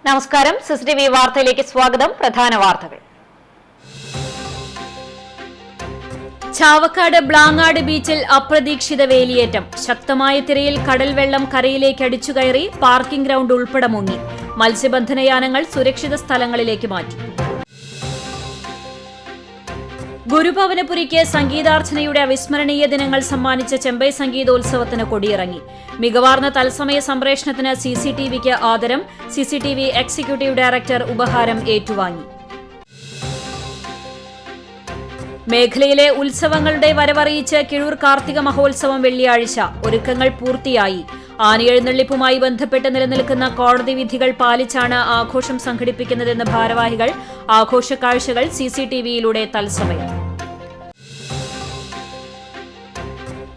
നമസ്കാരം. സിസിടിവി വാർത്തയിലേക്ക് സ്വാഗതം. പ്രധാന വാർത്തകൾ. ചാവക്കാട് ബ്ലാങ്ങാട് ബീച്ചിൽ അപ്രതീക്ഷിത വേലിയേറ്റം. ശക്തമായ തിരയിൽ കടൽ വെള്ളം കരയിലേക്ക് അടിച്ചുകയറി പാർക്കിംഗ് ഗ്രൗണ്ട് ഉൾപ്പെടെ മുങ്ങി. മത്സ്യബന്ധനയാനങ്ങൾ സുരക്ഷിത സ്ഥലങ്ങളിലേക്ക് മാറ്റി. ഗുരുഭവനപുരിക്ക് സംഗീതാർച്ചനയുടെ അവിസ്മരണീയ ദിനങ്ങൾ സമ്മാനിച്ച ചെമ്പൈ സംഗീതോത്സവത്തിന് കൊടിയിറങ്ങി. മികവാർന്ന തത്സമയ സംപ്രേഷണത്തിന് സിസിടിവിക്ക് ആദരം. സിസിടിവി എക്സിക്യൂട്ടീവ് ഡയറക്ടർ ഉപഹാരം ഏറ്റുവാങ്ങി. മേഖലയിലെ ഉത്സവങ്ങളുടെ വരവറിയിച്ച് കിഴൂർ കാർത്തിക മഹോത്സവം വെള്ളിയാഴ്ച. ഒരുക്കങ്ങൾ പൂർത്തിയായി. ആനയെഴുന്നള്ളിപ്പുമായി ബന്ധപ്പെട്ട് നിലനിൽക്കുന്ന കോടതി വിധികൾ പാലിച്ചാണ് ആഘോഷം സംഘടിപ്പിക്കുന്നതെന്ന് ഭാരവാഹികൾ. ആഘോഷ കാഴ്ചകൾ സിസിടിവിയിലൂടെ തത്സമയം.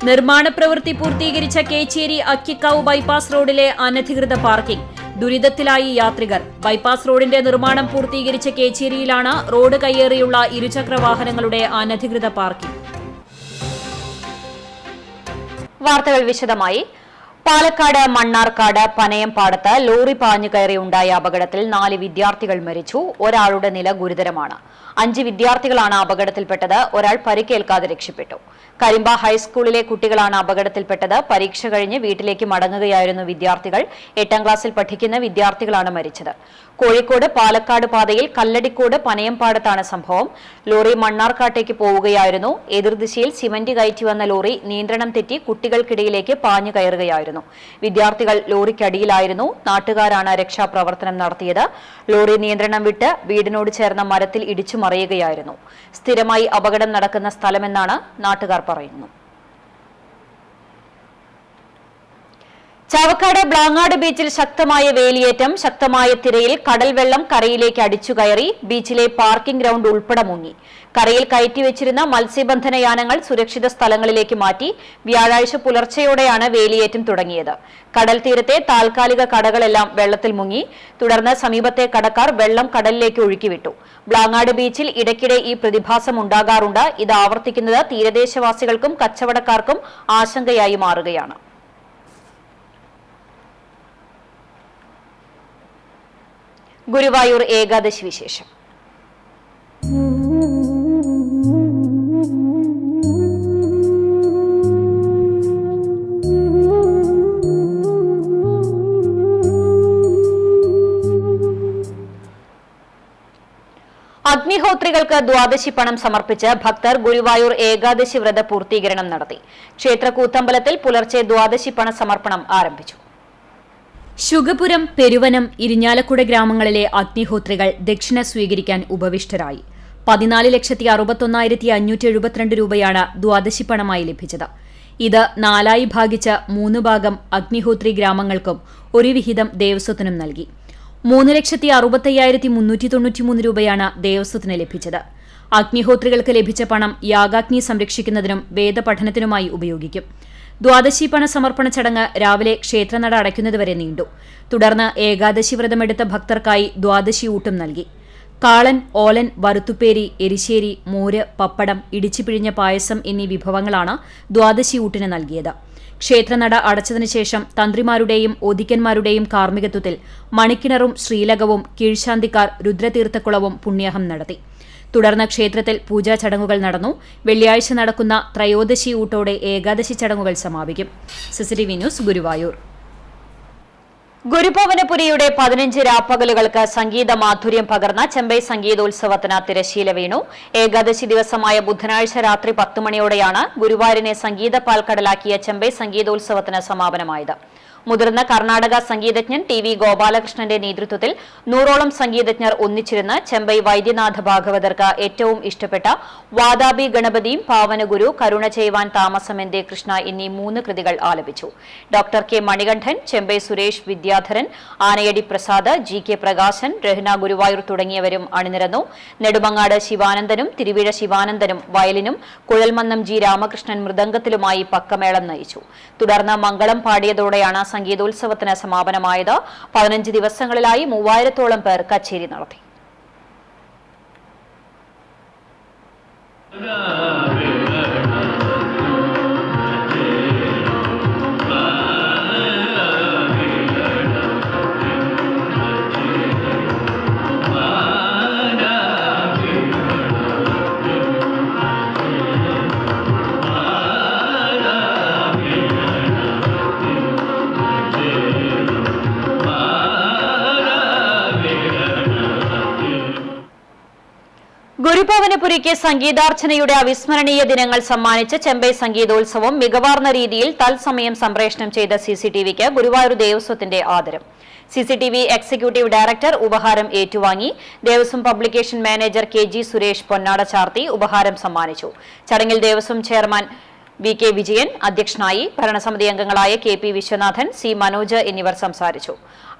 നിർമ്മാണ പ്രവൃത്തി പൂർത്തീകരിച്ച കേച്ചേരി അക്കിക്കാവ് ബൈപ്പാസ് റോഡിലെ അനധികൃത പാർക്കിംഗ്. ദുരിതത്തിലായി യാത്രികർ. ബൈപ്പാസ് റോഡിന്റെ നിർമ്മാണം പൂർത്തീകരിച്ച കേച്ചേരിയിലാണ് റോഡ് കയ്യേറിയുള്ള ഇരുചക്ര വാഹനങ്ങളുടെ അനധികൃത പാർക്കിംഗ്. വാർത്തകൾ വിശദമായി. പാലക്കാട് മണ്ണാർക്കാട് പനയംപാടത്ത് ലോറി പാഞ്ഞു കയറി ഉണ്ടായ അപകടത്തിൽ 4 വിദ്യാർത്ഥികൾ മരിച്ചു. ഒരാളുടെ നില ഗുരുതരമാണ്. 5 വിദ്യാർത്ഥികളാണ് അപകടത്തിൽപ്പെട്ടത്. ഒരാൾ പരിക്കേൽക്കാതെ രക്ഷപ്പെട്ടു. കരിമ്പ ഹൈസ്കൂളിലെ കുട്ടികളാണ് അപകടത്തിൽപ്പെട്ടത്. പരീക്ഷ കഴിഞ്ഞ് വീട്ടിലേക്ക് മടങ്ങുകയായിരുന്നു വിദ്യാർത്ഥികൾ. 8ാം ക്ലാസ്സിൽ പഠിക്കുന്ന വിദ്യാർത്ഥികളാണ് മരിച്ചത്. കോഴിക്കോട് പാലക്കാട് പാതയിൽ കല്ലടിക്കോട് പനയംപാടത്താണ് സംഭവം. ലോറി മണ്ണാർക്കാട്ടേക്ക് പോവുകയായിരുന്നു. എതിർദിശയിൽ സിമന്റ് കയറ്റി വന്ന ലോറി നിയന്ത്രണം തെറ്റി കുട്ടികൾക്കിടയിലേക്ക് പാഞ്ഞു കയറുകയായിരുന്നു. വിദ്യാർത്ഥികൾ ലോറിക്കടിയിലായിരുന്നു. നാട്ടുകാരാണ് രക്ഷാപ്രവർത്തനം നടത്തിയത്. ലോറി നിയന്ത്രണം വിട്ട് വീടിനോട് ചേർന്ന മരത്തിൽ ഇടിച്ചു മറിയുകയായിരുന്നു. സ്ഥിരമായി അപകടം നടക്കുന്ന സ്ഥലമെന്നാണ് നാട്ടുകാർ പറയുന്നു. ചാവക്കാട് ബ്ലാങ്ങാട് ബീച്ചിൽ ശക്തമായ വേലിയേറ്റം. ശക്തമായ തിരയിൽ കടൽ വെള്ളം കരയിലേക്ക് അടിച്ചുകയറി ബീച്ചിലെ പാർക്കിംഗ് ഗ്രൗണ്ട് ഉൾപ്പെടെ മുങ്ങി. കരയിൽ കയറ്റിവെച്ചിരുന്ന മത്സ്യബന്ധന യാനങ്ങൾ സുരക്ഷിത സ്ഥലങ്ങളിലേക്ക് മാറ്റി. വ്യാഴാഴ്ച പുലർച്ചെയോടെയാണ് വേലിയേറ്റം തുടങ്ങിയത്. കടൽ തീരത്തെ താൽക്കാലിക കടകളെല്ലാം വെള്ളത്തിൽ മുങ്ങി. തുടർന്ന് സമീപത്തെ കടക്കാർ വെള്ളം കടലിലേക്ക് ഒഴുക്കിവിട്ടു. ബ്ലാങ്ങാട് ബീച്ചിൽ ഇടയ്ക്കിടെ ഈ പ്രതിഭാസം ഉണ്ടാകാറുണ്ട്. ഇത് ആവർത്തിക്കുന്നത് തീരദേശവാസികൾക്കും കച്ചവടക്കാർക്കും ആശങ്കയായി മാറുകയാണ്. ഗുരുവായൂർ ഏകാദശി വിശേഷം. അഗ്നിഹോത്രികൾക്ക് ദ്വാദശി പണം സമർപ്പിച്ച് ഭക്തർ ഗുരുവായൂർ ഏകാദശി വ്രത പൂർത്തീകരണം നടത്തി. ക്ഷേത്ര കൂത്തമ്പലത്തിൽ പുലർച്ചെ ദ്വാദശി പണ സമർപ്പണം ആരംഭിച്ചു. ശുഗപുരം, പെരുവനം, ഇരിഞ്ഞാലക്കുട ഗ്രാമങ്ങളിലെ അഗ്നിഹോത്രികൾ ദക്ഷിണ സ്വീകരിക്കാൻ ഉപവിഷ്ടരായി. 14,61,572 രൂപയാണ് ദ്വാദശി പണമായി ലഭിച്ചത്. ഇത് 4ആയി ഭാഗിച്ച് 3 ഭാഗം അഗ്നിഹോത്രി ഗ്രാമങ്ങൾക്കും ഒരു വിഹിതം ദേവസ്വത്തിനും നൽകി. 3,65,393 രൂപയാണ് ദേവസ്വത്തിന് ലഭിച്ചത്. അഗ്നിഹോത്രികൾക്ക് ലഭിച്ച പണം യാഗാഗ്നി സംരക്ഷിക്കുന്നതിനും വേദപഠനത്തിനുമായി ഉപയോഗിക്കും. ദ്വാദശി പണ സമർപ്പണ ചടങ്ങ് രാവിലെ ക്ഷേത്രനട അടയ്ക്കുന്നതുവരെ നീണ്ടു. തുടർന്ന് ഏകാദശി വ്രതമെടുത്ത ഭക്തർക്കായി ദ്വാദശി ഊട്ടും നൽകി. കാളൻ, ഓലൻ, വറുത്തുപ്പേരി, എരിശ്ശേരി, മോര്, പപ്പടം, ഇടിച്ചു പിഴിഞ്ഞ പായസം എന്നീ വിഭവങ്ങളാണ് ദ്വാദശി ഊട്ടിന് നൽകിയത്. ക്ഷേത്രനട അടച്ചതിനു ശേഷം തന്ത്രിമാരുടെയും ഓദിക്കന്മാരുടെയും കാർമ്മികത്വത്തിൽ മണിക്കിണറും ശ്രീലകവും കീഴ്ശാന്തിക്കാർ രുദ്രതീർത്ഥക്കുളവും പുണ്യാഹം നടത്തി. തുടർന്ന് ക്ഷേത്രത്തിൽ പൂജാ ചടങ്ങുകൾ നടന്നു. വെള്ളിയാഴ്ച നടക്കുന്ന ത്രയോദശി ഊട്ടോടെ ഏകാദശി ചടങ്ങുകൾ സമാപിക്കും. CCTV news, Guruvayur. ഗുരുഭവനപുരിയുടെ 15 രാപ്പകലുകൾക്ക് സംഗീത മാധുര്യം പകർന്ന ചെമ്പൈ സംഗീതോത്സവത്തിന് തിരശീല വീണു. ഏകാദശി ദിവസമായ ബുധനാഴ്ച രാത്രി 10 മണിയോടെയാണ് ഗുരുവായൂരിനെ സംഗീത പാൽക്കടലാക്കിയ ചെമ്പൈ സംഗീതോത്സവത്തിന് സമാപനമായത്. മുതിർന്ന കർണാടക സംഗീതജ്ഞൻ ടി വി ഗോപാലകൃഷ്ണന്റെ നേതൃത്വത്തിൽ 100ഓളം സംഗീതജ്ഞർ ഒന്നിച്ചിരുന്ന് ചെമ്പൈ വൈദ്യനാഥ ഭാഗവതർക്ക് ഏറ്റവും ഇഷ്ടപ്പെട്ട വാതാബി ഗണപതിയും പാവനഗുരു, കരുണ ചെയ്യുവാൻ താമസമെന്തേ കൃഷ്ണ എന്നീ 3 കൃതികൾ ആലപിച്ചു. Doctor K Manikandan, Chembai Suresh Vidyadharan, Anayadi Prasad, G K Prakashan, Rahna Guruvayur തുടങ്ങിയവരും അണിനിരന്നു. നെടുമങ്ങാട് ശിവാനന്ദനും തിരുവിഴ ശിവാനന്ദനും വയലിനും, കുഴൽമന്നം ജി രാമകൃഷ്ണൻ മൃദംഗത്തിലുമായി പക്കമേളം നയിച്ചു. തുടർന്ന് മംഗളം പാടിയതോടെയാണ് സംഗീതോത്സവത്തിന് സമാപനമായത്. 15 ദിവസങ്ങളിലായി 3000ഓളം പേർ കച്ചേരി നടത്തി. ഗുരുഭവനപുരിക്ക് സംഗീതാർച്ചനയുടെ അവിസ്മരണീയ ദിനങ്ങൾ സമ്മാനിച്ച് ചെമ്പൈ സംഗീതോത്സവം മികവാർന്ന രീതിയിൽ തത്സമയം സംപ്രേഷണം ചെയ്ത സിസിടിവിക്ക് ഗുരുവായൂർ ദേവസ്വത്തിന്റെ ആദരം. സിസിടിവി എക്സിക്യൂട്ടീവ് ഡയറക്ടർ ഉപഹാരം ഏറ്റുവാങ്ങി. Devaswom publication manager K G. Suresh പൊന്നാട ചാർത്തി ഉപഹാരം സമ്മാനിച്ചു. ചടങ്ങിൽ ദേവസ്വം ചെയർമാൻ വി.കെ. വിജയൻ അധ്യക്ഷനായി. ഭരണസമിതി അംഗങ്ങളായ കെ.പി. വിശ്വനാഥൻ, സി. മനോജ് എന്നിവർ സംസാരിച്ചു.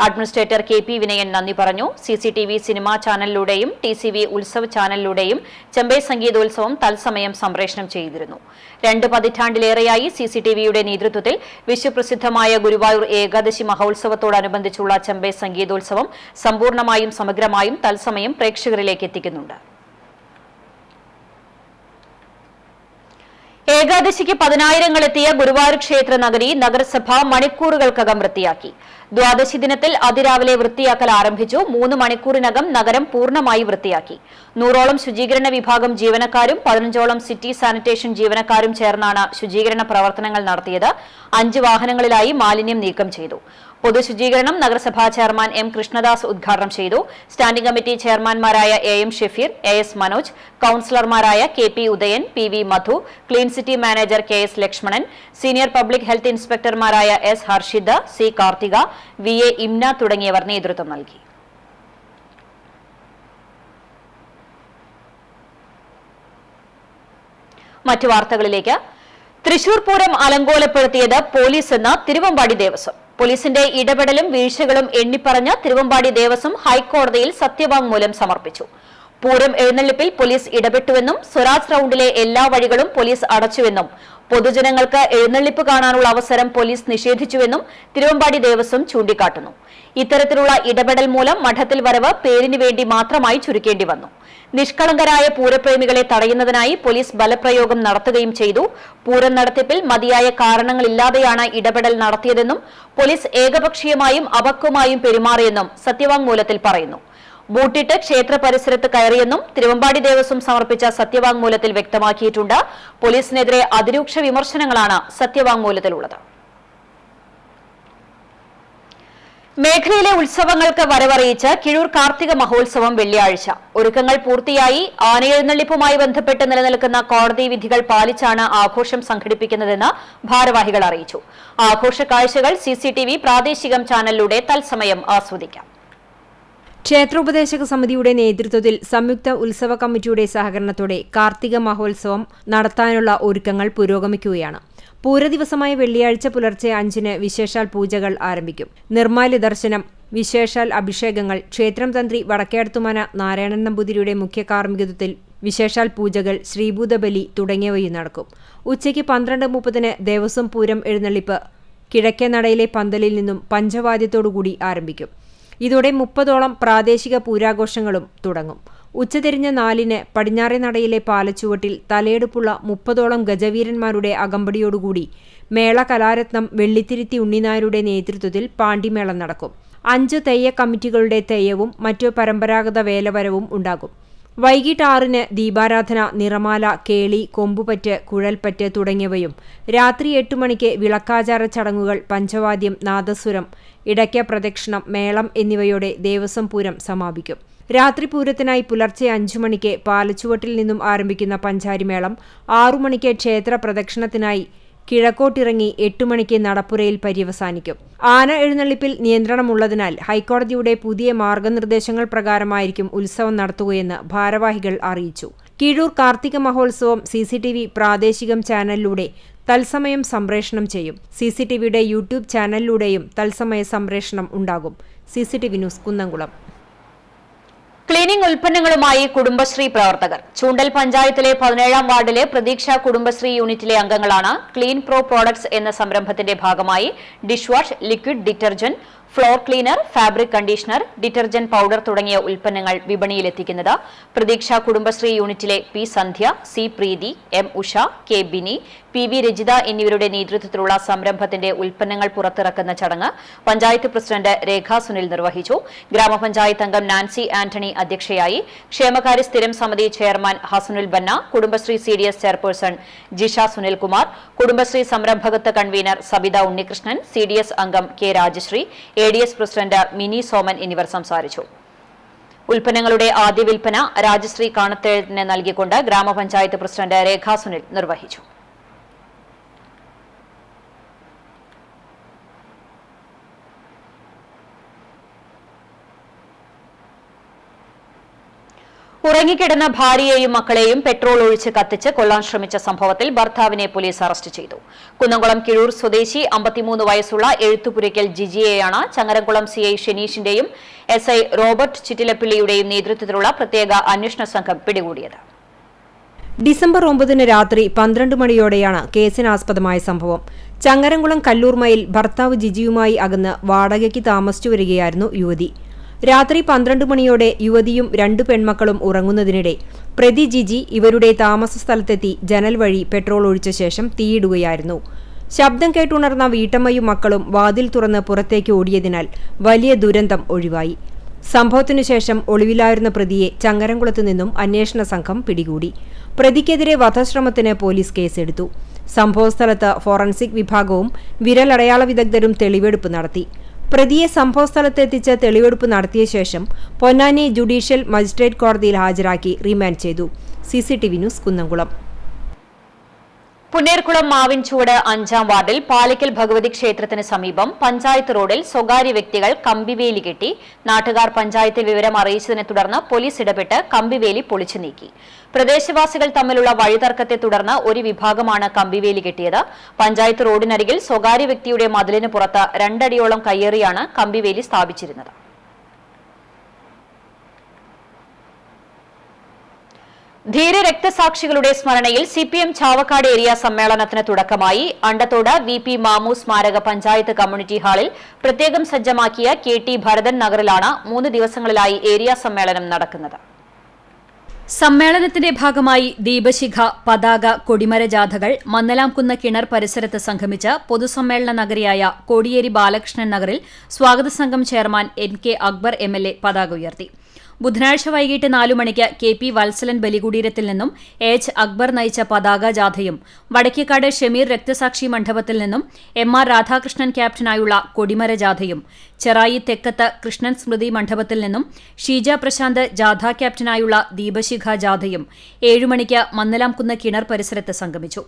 Administrator K P. വിനയൻ നന്ദി പറഞ്ഞു. സിസിടിവി സിനിമാ ചാനലിലൂടെയും ടി.സി.വി ഉത്സവ് ചാനലിലൂടെയും ചെമ്പൈ സംഗീതോത്സവം തത്സമയം സംപ്രേഷണം ചെയ്തിരുന്നു. 2 പതിറ്റാണ്ടിലേറെയായി സിസിടിവിയുടെ നേതൃത്വത്തിൽ വിശ്വപ്രസിദ്ധമായ ഗുരുവായൂർ ഏകാദശി മഹോത്സവത്തോടനുബന്ധിച്ചുള്ള ചെമ്പൈ സംഗീതോത്സവം സമ്പൂർണ്ണമായും സമഗ്രമായും തത്സമയം പ്രേക്ഷകരിലേക്ക് എത്തിക്കുന്നുണ്ട്. ഏകാദശിക്ക് 10,000 എത്തിയ ഗുരുവായൂർ ക്ഷേത്ര നഗരി നഗരസഭ മണിക്കൂറുകൾക്കകം വൃത്തിയാക്കി. ദ്വാദശി ദിനത്തിൽ അതിരാവിലെ വൃത്തിയാക്കൽ ആരംഭിച്ചു. 3 മണിക്കൂറിനകം നഗരം പൂർണ്ണമായി വൃത്തിയാക്കി. 100ഓളം ശുചീകരണ വിഭാഗം ജീവനക്കാരും 15ഓളം സിറ്റി സാനിറ്റേഷൻ ജീവനക്കാരും ചേർന്നാണ് ശുചീകരണ പ്രവർത്തനങ്ങൾ നടത്തിയത്. 5 വാഹനങ്ങളിലായി മാലിന്യം നീക്കം ചെയ്തു. പൊതുശുചീകരണം നഗരസഭാ ചെയർമാൻ എം കൃഷ്ണദാസ് ഉദ്ഘാടനം ചെയ്തു. സ്റ്റാൻഡിംഗ് കമ്മിറ്റി ചെയർമാൻമാരായ എം ഷെഫീർ, എസ് മനോജ്, കൌൺസിലർമാരായ K P. Udayan, P V. Madhu, clean city manager K S. Lakshmanan, senior public health ഇൻസ്പെക്ടർമാരായ S. Harshid, C. Karthika, V A. Imna തുടങ്ങിയവർ നേതൃത്വം നൽകി. മറ്റു വാർത്തകളിലേക്ക്. തൃശൂർ പൂരം അലങ്കോലപ്പെടുത്തിയത് പോലീസെന്ന് തിരുവമ്പാടി ദേവസ്വം. പോലീസിന്റെ ഇടപെടലും വീഴ്ചകളും എണ്ണിപ്പറഞ്ഞ് തിരുവമ്പാടി ദേവസ്വം ഹൈക്കോടതിയിൽ സത്യവാങ്മൂലം സമർപ്പിച്ചു. പൂരം എഴുന്നള്ളിപ്പിൽ പോലീസ് ഇടപെട്ടുവെന്നും സ്വരാജ് റൌണ്ടിലെ എല്ലാ വഴികളും പോലീസ് അടച്ചുവെന്നും പൊതുജനങ്ങൾക്ക് എഴുന്നള്ളിപ്പ് കാണാനുള്ള അവസരം പോലീസ് നിഷേധിച്ചുവെന്നും തിരുവമ്പാടി ദേവസ്വം ചൂണ്ടിക്കാട്ടുന്നു. ഇത്തരത്തിലുള്ള ഇടപെടൽ മൂലം മഠത്തിൽ വരവ് പേരിന് വേണ്ടി മാത്രമായി ചുരുക്കേണ്ടി വന്നു. നിഷ്കളങ്കരായ പൂരപ്രേമികളെ തടയുന്നതിനായി പോലീസ് ബലപ്രയോഗം നടത്തുകയും ചെയ്തു. പൂരം നടത്തിപ്പിൽ മതിയായ കാരണങ്ങളില്ലാതെയാണ് ഇടപെടൽ നടത്തിയതെന്നും പോലീസ് ഏകപക്ഷീയമായും അപക്വമായും പെരുമാറിയെന്നും സത്യവാങ്മൂലത്തിൽ പറയുന്നു. ബൂട്ടിട്ട് ക്ഷേത്ര പരിസരത്ത് കയറിയെന്നും തിരുവമ്പാടി ദേവസ്വം സമർപ്പിച്ച സത്യവാങ്മൂലത്തിൽ വ്യക്തമാക്കിയിട്ടുണ്ട്. പോലീസിനെതിരെ അതിരൂക്ഷ വിമർശനങ്ങളാണ് സത്യവാങ്മൂലത്തിലുള്ളത്. മേഖലയിലെ ഉത്സവങ്ങൾക്ക് വരവറിയിച്ച് കിഴൂർ കാർത്തിക മഹോത്സവം വെള്ളിയാഴ്ച. ഒരുക്കങ്ങൾ പൂർത്തിയായി. ആനയെഴുന്നള്ളിപ്പുമായി ബന്ധപ്പെട്ട് നിലനിൽക്കുന്ന കോടതി വിധികൾ പാലിച്ചാണ് ആഘോഷം സംഘടിപ്പിക്കുന്നതെന്ന് ഭാരവാഹികൾ അറിയിച്ചു. ആഘോഷ കാഴ്ചകൾ സിസിടിവി പ്രാദേശിക ചാനലിലൂടെ തത്സമയം ആസ്വദിക്കാം. ക്ഷേത്രോപദേശക സമിതിയുടെ നേതൃത്വത്തിൽ സംയുക്ത ഉത്സവ കമ്മിറ്റിയുടെ സഹകരണത്തോടെ കാർത്തിക മഹോത്സവം നടത്താനുള്ള ഒരുക്കങ്ങൾ പുരോഗമിക്കുകയാണ്. പൂരദിവസമായ വെള്ളിയാഴ്ച പുലർച്ചെ 5-ന് വിശേഷാൽ പൂജകൾ ആരംഭിക്കും. നിർമ്മാല്യ ദർശനം, വിശേഷാൽ അഭിഷേകങ്ങൾ, ക്ഷേത്രം തന്ത്രി വടക്കേടത്തുമന നാരായണൻ നമ്പൂതിരിയുടെ മുഖ്യ കാർമ്മികത്വത്തിൽ വിശേഷാൽ പൂജകൾ, ശ്രീഭൂതബലി തുടങ്ങിയവയും നടക്കും. ഉച്ചയ്ക്ക് 12:30-ന് ദേവസ്വം പൂരം എഴുന്നള്ളിപ്പ് കിഴക്കേ നടയിലെ പന്തലിൽ നിന്നും പഞ്ചവാദ്യത്തോടുകൂടി ആരംഭിക്കും. ഇതോടെ 30ഓളം പ്രാദേശിക പൂരാഘോഷങ്ങളും തുടങ്ങും. ഉച്ചതിരിഞ്ഞ് 4-ന് പടിഞ്ഞാറേ നടയിലെ പാലച്ചുവട്ടിൽ തലയെടുപ്പുള്ള 30ഓളം ഗജവീരന്മാരുടെ അകമ്പടിയോടുകൂടി മേള കലാരത്നം വെള്ളിത്തിരുത്തി ഉണ്ണിനായരുടെ നേതൃത്വത്തിൽ പാണ്ടിമേളം നടക്കും. 5 തെയ്യ കമ്മിറ്റികളുടെ തെയ്യവും മറ്റു പരമ്പരാഗത വേലവരവും ഉണ്ടാകും. വൈകിട്ട് 6-ന് ദീപാരാധന, നിറമാല, കേളി, കൊമ്പുപറ്റ്, കുഴൽപ്പറ്റ് തുടങ്ങിയവയും രാത്രി 8 മണിക്ക് വിളക്കാചാര ചടങ്ങുകൾ, പഞ്ചവാദ്യം, നാദസ്വരം, ഇടയ്ക്ക പ്രദക്ഷിണം, മേളം എന്നിവയോടെ ദേവസ്വം പൂരം സമാപിക്കും. രാത്രി പൂരത്തിനായി പുലർച്ചെ 5 മണിക്ക് പാലച്ചുവട്ടിൽ നിന്നും ആരംഭിക്കുന്ന പഞ്ചാരിമേളം 6 മണിക്ക് ക്ഷേത്ര പ്രദക്ഷിണത്തിനായി കിഴക്കോട്ടിറങ്ങി 8 മണിക്ക് നടപ്പുരയിൽ പര്യവസാനിക്കും. ആന എഴുന്നള്ളിപ്പിൽ നിയന്ത്രണമുള്ളതിനാൽ ഹൈക്കോടതിയുടെ പുതിയ മാർഗനിർദ്ദേശങ്ങൾ പ്രകാരമായിരിക്കും ഉത്സവം നടത്തുകയെന്ന് ഭാരവാഹികൾ അറിയിച്ചു. കിഴൂർ കാർത്തിക മഹോത്സവം സിസിടിവി പ്രാദേശിക ചാനലിലൂടെ തത്സമയം സംപ്രേഷണം ചെയ്യും. സിസിടിവിയുടെ യൂട്യൂബ് ചാനലിലൂടെയും തത്സമയ സംപ്രേഷണം ഉണ്ടാകും. CCTV news, Kunnamkulam. ക്ലീനിംഗ് ഉൽപ്പന്നങ്ങളുമായി കുടുംബശ്രീ പ്രവർത്തകർ. ചൂണ്ടൽ പഞ്ചായത്തിലെ 17-ാം വാർഡിലെ പ്രതീക്ഷ കുടുംബശ്രീ യൂണിറ്റിലെ അംഗങ്ങളാണ് ക്ലീൻ പ്രോ പ്രോഡക്ട്സ് എന്ന സംരംഭത്തിന്റെ ഭാഗമായി dish wash, liquid detergent, floor cleaner, fabric conditioner, detergent powder തുടങ്ങിയ ഉൽപ്പന്നങ്ങൾ വിപണിയിലെത്തിക്കുന്നത്. പ്രതീക്ഷ കുടുംബശ്രീ യൂണിറ്റിലെ P Sandhya, C Preethi, M Usha, K Bini, P V Rajitha എന്നിവരുടെ നേതൃത്വത്തിലുള്ള സംരംഭത്തിന്റെ ഉൽപ്പന്നങ്ങൾ പുറത്തിറക്കുന്ന ചടങ്ങ് പഞ്ചായത്ത് പ്രസിഡന്റ് രേഖ സുനിൽ നിർവഹിച്ചു. ഗ്രാമപഞ്ചായത്ത് അംഗം നാൻസി ആന്റണി അധ്യക്ഷയായി. ക്ഷേമകാര്യ സ്ഥിരം സമിതി chairman Hasanul Banna, Kudumbashree CDS chairperson Jisha Sunilkumar, Kudumbashree സംരംഭകത്വ കൺവീനർ സബിത ഉണ്ണികൃഷ്ണൻ, CDS അംഗം K Rajashree, ADS president Mini Soman എന്നിവർ സംസാരിച്ചു. ഉൽപ്പന്നങ്ങളുടെ ആദ്യ വിൽപ്പന രാജശ്രീ കാണത്തേഴിന് നൽകിക്കൊണ്ട് ഗ്രാമപഞ്ചായത്ത് പ്രസിഡന്റ് രേഖാ സുനിൽ നിർവഹിച്ചു. ഉറങ്ങിക്കിടന്ന ഭാര്യയെയും മക്കളെയും പെട്രോൾ ഒഴിച്ച് കത്തിച്ച് കൊല്ലാൻ ശ്രമിച്ച സംഭവത്തിൽ ഭർത്താവിനെ പോലീസ് അറസ്റ്റ് ചെയ്തു. കുന്നംകുളം കിഴൂർ സ്വദേശി 53 വയസ്സുള്ള എഴുത്തുപുരയ്ക്കൽ ജിജിയെയാണ് ചങ്ങരംകുളം സിഐ ഷെനീഷിന്റെയും SI റോബർട്ട് ചിറ്റിലപ്പിള്ളിയുടെയും നേതൃത്വത്തിലുള്ള പ്രത്യേക അന്വേഷണ സംഘം പിടികൂടിയത്. ഡിസംബർ 9 രാത്രി 12 മണിയോടെയാണ് കേസിനാസ്പദമായ സംഭവം. ചങ്ങരംകുളം കല്ലൂർ മയിൽ ഭർത്താവ് ജിജിയുമായി അകന്ന് വാടകയ്ക്ക് താമസിച്ചു വരികയായിരുന്നു യുവതി. രാത്രി 12 മണിയോടെ യുവതിയും 2 പെൺമക്കളും ഉറങ്ങുന്നതിനിടെ പ്രതി ജിജി ഇവരുടെ താമസ സ്ഥലത്തെത്തി ജനൽ വഴി പെട്രോൾ ഒഴിച്ച ശേഷം തീയിടുകയായിരുന്നു. ശബ്ദം കേട്ടുണർന്ന വീട്ടമ്മയും മക്കളും വാതിൽ തുറന്ന് പുറത്തേക്ക് ഓടിയതിനാൽ വലിയ ദുരന്തം ഒഴിവായി. സംഭവത്തിനുശേഷം ഒളിവിലായിരുന്ന പ്രതിയെ ചങ്ങരംകുളത്തു നിന്നും അന്വേഷണ സംഘം പിടികൂടി. പ്രതിക്കെതിരെ വധശ്രമത്തിന് പോലീസ് കേസെടുത്തു. സംഭവസ്ഥലത്ത് ഫോറൻസിക് വിഭാഗവും വിരലടയാള വിദഗ്ധരും തെളിവെടുപ്പ് നടത്തി. പ്രതിയെ സംഭവസ്ഥലത്തെത്തിച്ച് തെളിവെടുപ്പ് നടത്തിയ ശേഷം പൊന്നാനി ജുഡീഷ്യൽ മജിസ്ട്രേറ്റ് കോടതിയിൽ ഹാജരാക്കി റിമാൻഡ് ചെയ്തു. CCTV news Kunnamkulam. പുന്നേർകുളം മാവിൻചൂട് 5-ാം വാർഡിൽ പാലിക്കൽ ഭഗവതി ക്ഷേത്രത്തിന് സമീപം പഞ്ചായത്ത് റോഡിൽ സ്വകാര്യ വ്യക്തികൾ കമ്പിവേലി കെട്ടി. നാട്ടുകാർ പഞ്ചായത്തിൽ വിവരം അറിയിച്ചതിനെ തുടർന്ന് പോലീസ് ഇടപെട്ട് കമ്പിവേലി പൊളിച്ചു നീക്കി. പ്രദേശവാസികൾ തമ്മിലുള്ള വഴിതർക്കത്തെ തുടർന്ന് ഒരു വിഭാഗമാണ് കമ്പിവേലി കെട്ടിയത്. പഞ്ചായത്ത് റോഡിനരികിൽ സ്വകാര്യ വ്യക്തിയുടെ മതിലിന് പുറത്ത് 2 അടിയോളം കയ്യേറിയാണ് കമ്പിവേലി സ്ഥാപിച്ചിരുന്നത്. ധീര രക്തസാക്ഷികളുടെ സ്മരണയിൽ CPM ചാവക്കാട് ഏരിയ സമ്മേളനത്തിന് തുടക്കമായി. അണ്ടത്തോട് VP മാമു സ്മാരക പഞ്ചായത്ത് കമ്മ്യൂണിറ്റി ഹാളിൽ പ്രത്യേകം സജ്ജമാക്കിയ KT ഭരതൻ നഗറിലാണ് 3 ദിവസങ്ങളിലായി ഏരിയ സമ്മേളനം നടക്കുന്നത്. സമ്മേളനത്തിന്റെ ഭാഗമായി ദീപശിഖ, പതാക, കൊടിമര ജാഥകൾ മന്നലാംകുന്ന് കിണർ പരിസരത്ത് സംഗമിച്ച് പൊതുസമ്മേളന നഗരിയായ കോടിയേരി ബാലകൃഷ്ണൻ നഗറിൽ സ്വാഗത സംഘം ചെയർമാൻ NK അക്ബർ MLA പതാക ഉയർത്തി. ബുധനാഴ്ച വൈകിട്ട് 4 മണിക്ക് KP വത്സലൻ ബലികുടീരത്തിൽ നിന്നും H അക്ബർ നയിച്ച പതാക ജാഥയും വടക്കേക്കാട് ഷമീർ രക്തസാക്ഷി മണ്ഡപത്തിൽ നിന്നും MR രാധാകൃഷ്ണൻ ക്യാപ്റ്റനായുള്ള കൊടിമര ജാഥയും ചെറായി തെക്കത്ത് കൃഷ്ണൻ സ്മൃതി മണ്ഡപത്തിൽ നിന്നും ഷീജ പ്രശാന്ത് ജാഥ ക്യാപ്റ്റനായുള്ള ദീപശിഖ ജാഥയും 7 മണിക്ക് മന്നലാംകുന്ന് കിണർ പരിസരത്ത് സംഗമിച്ചു.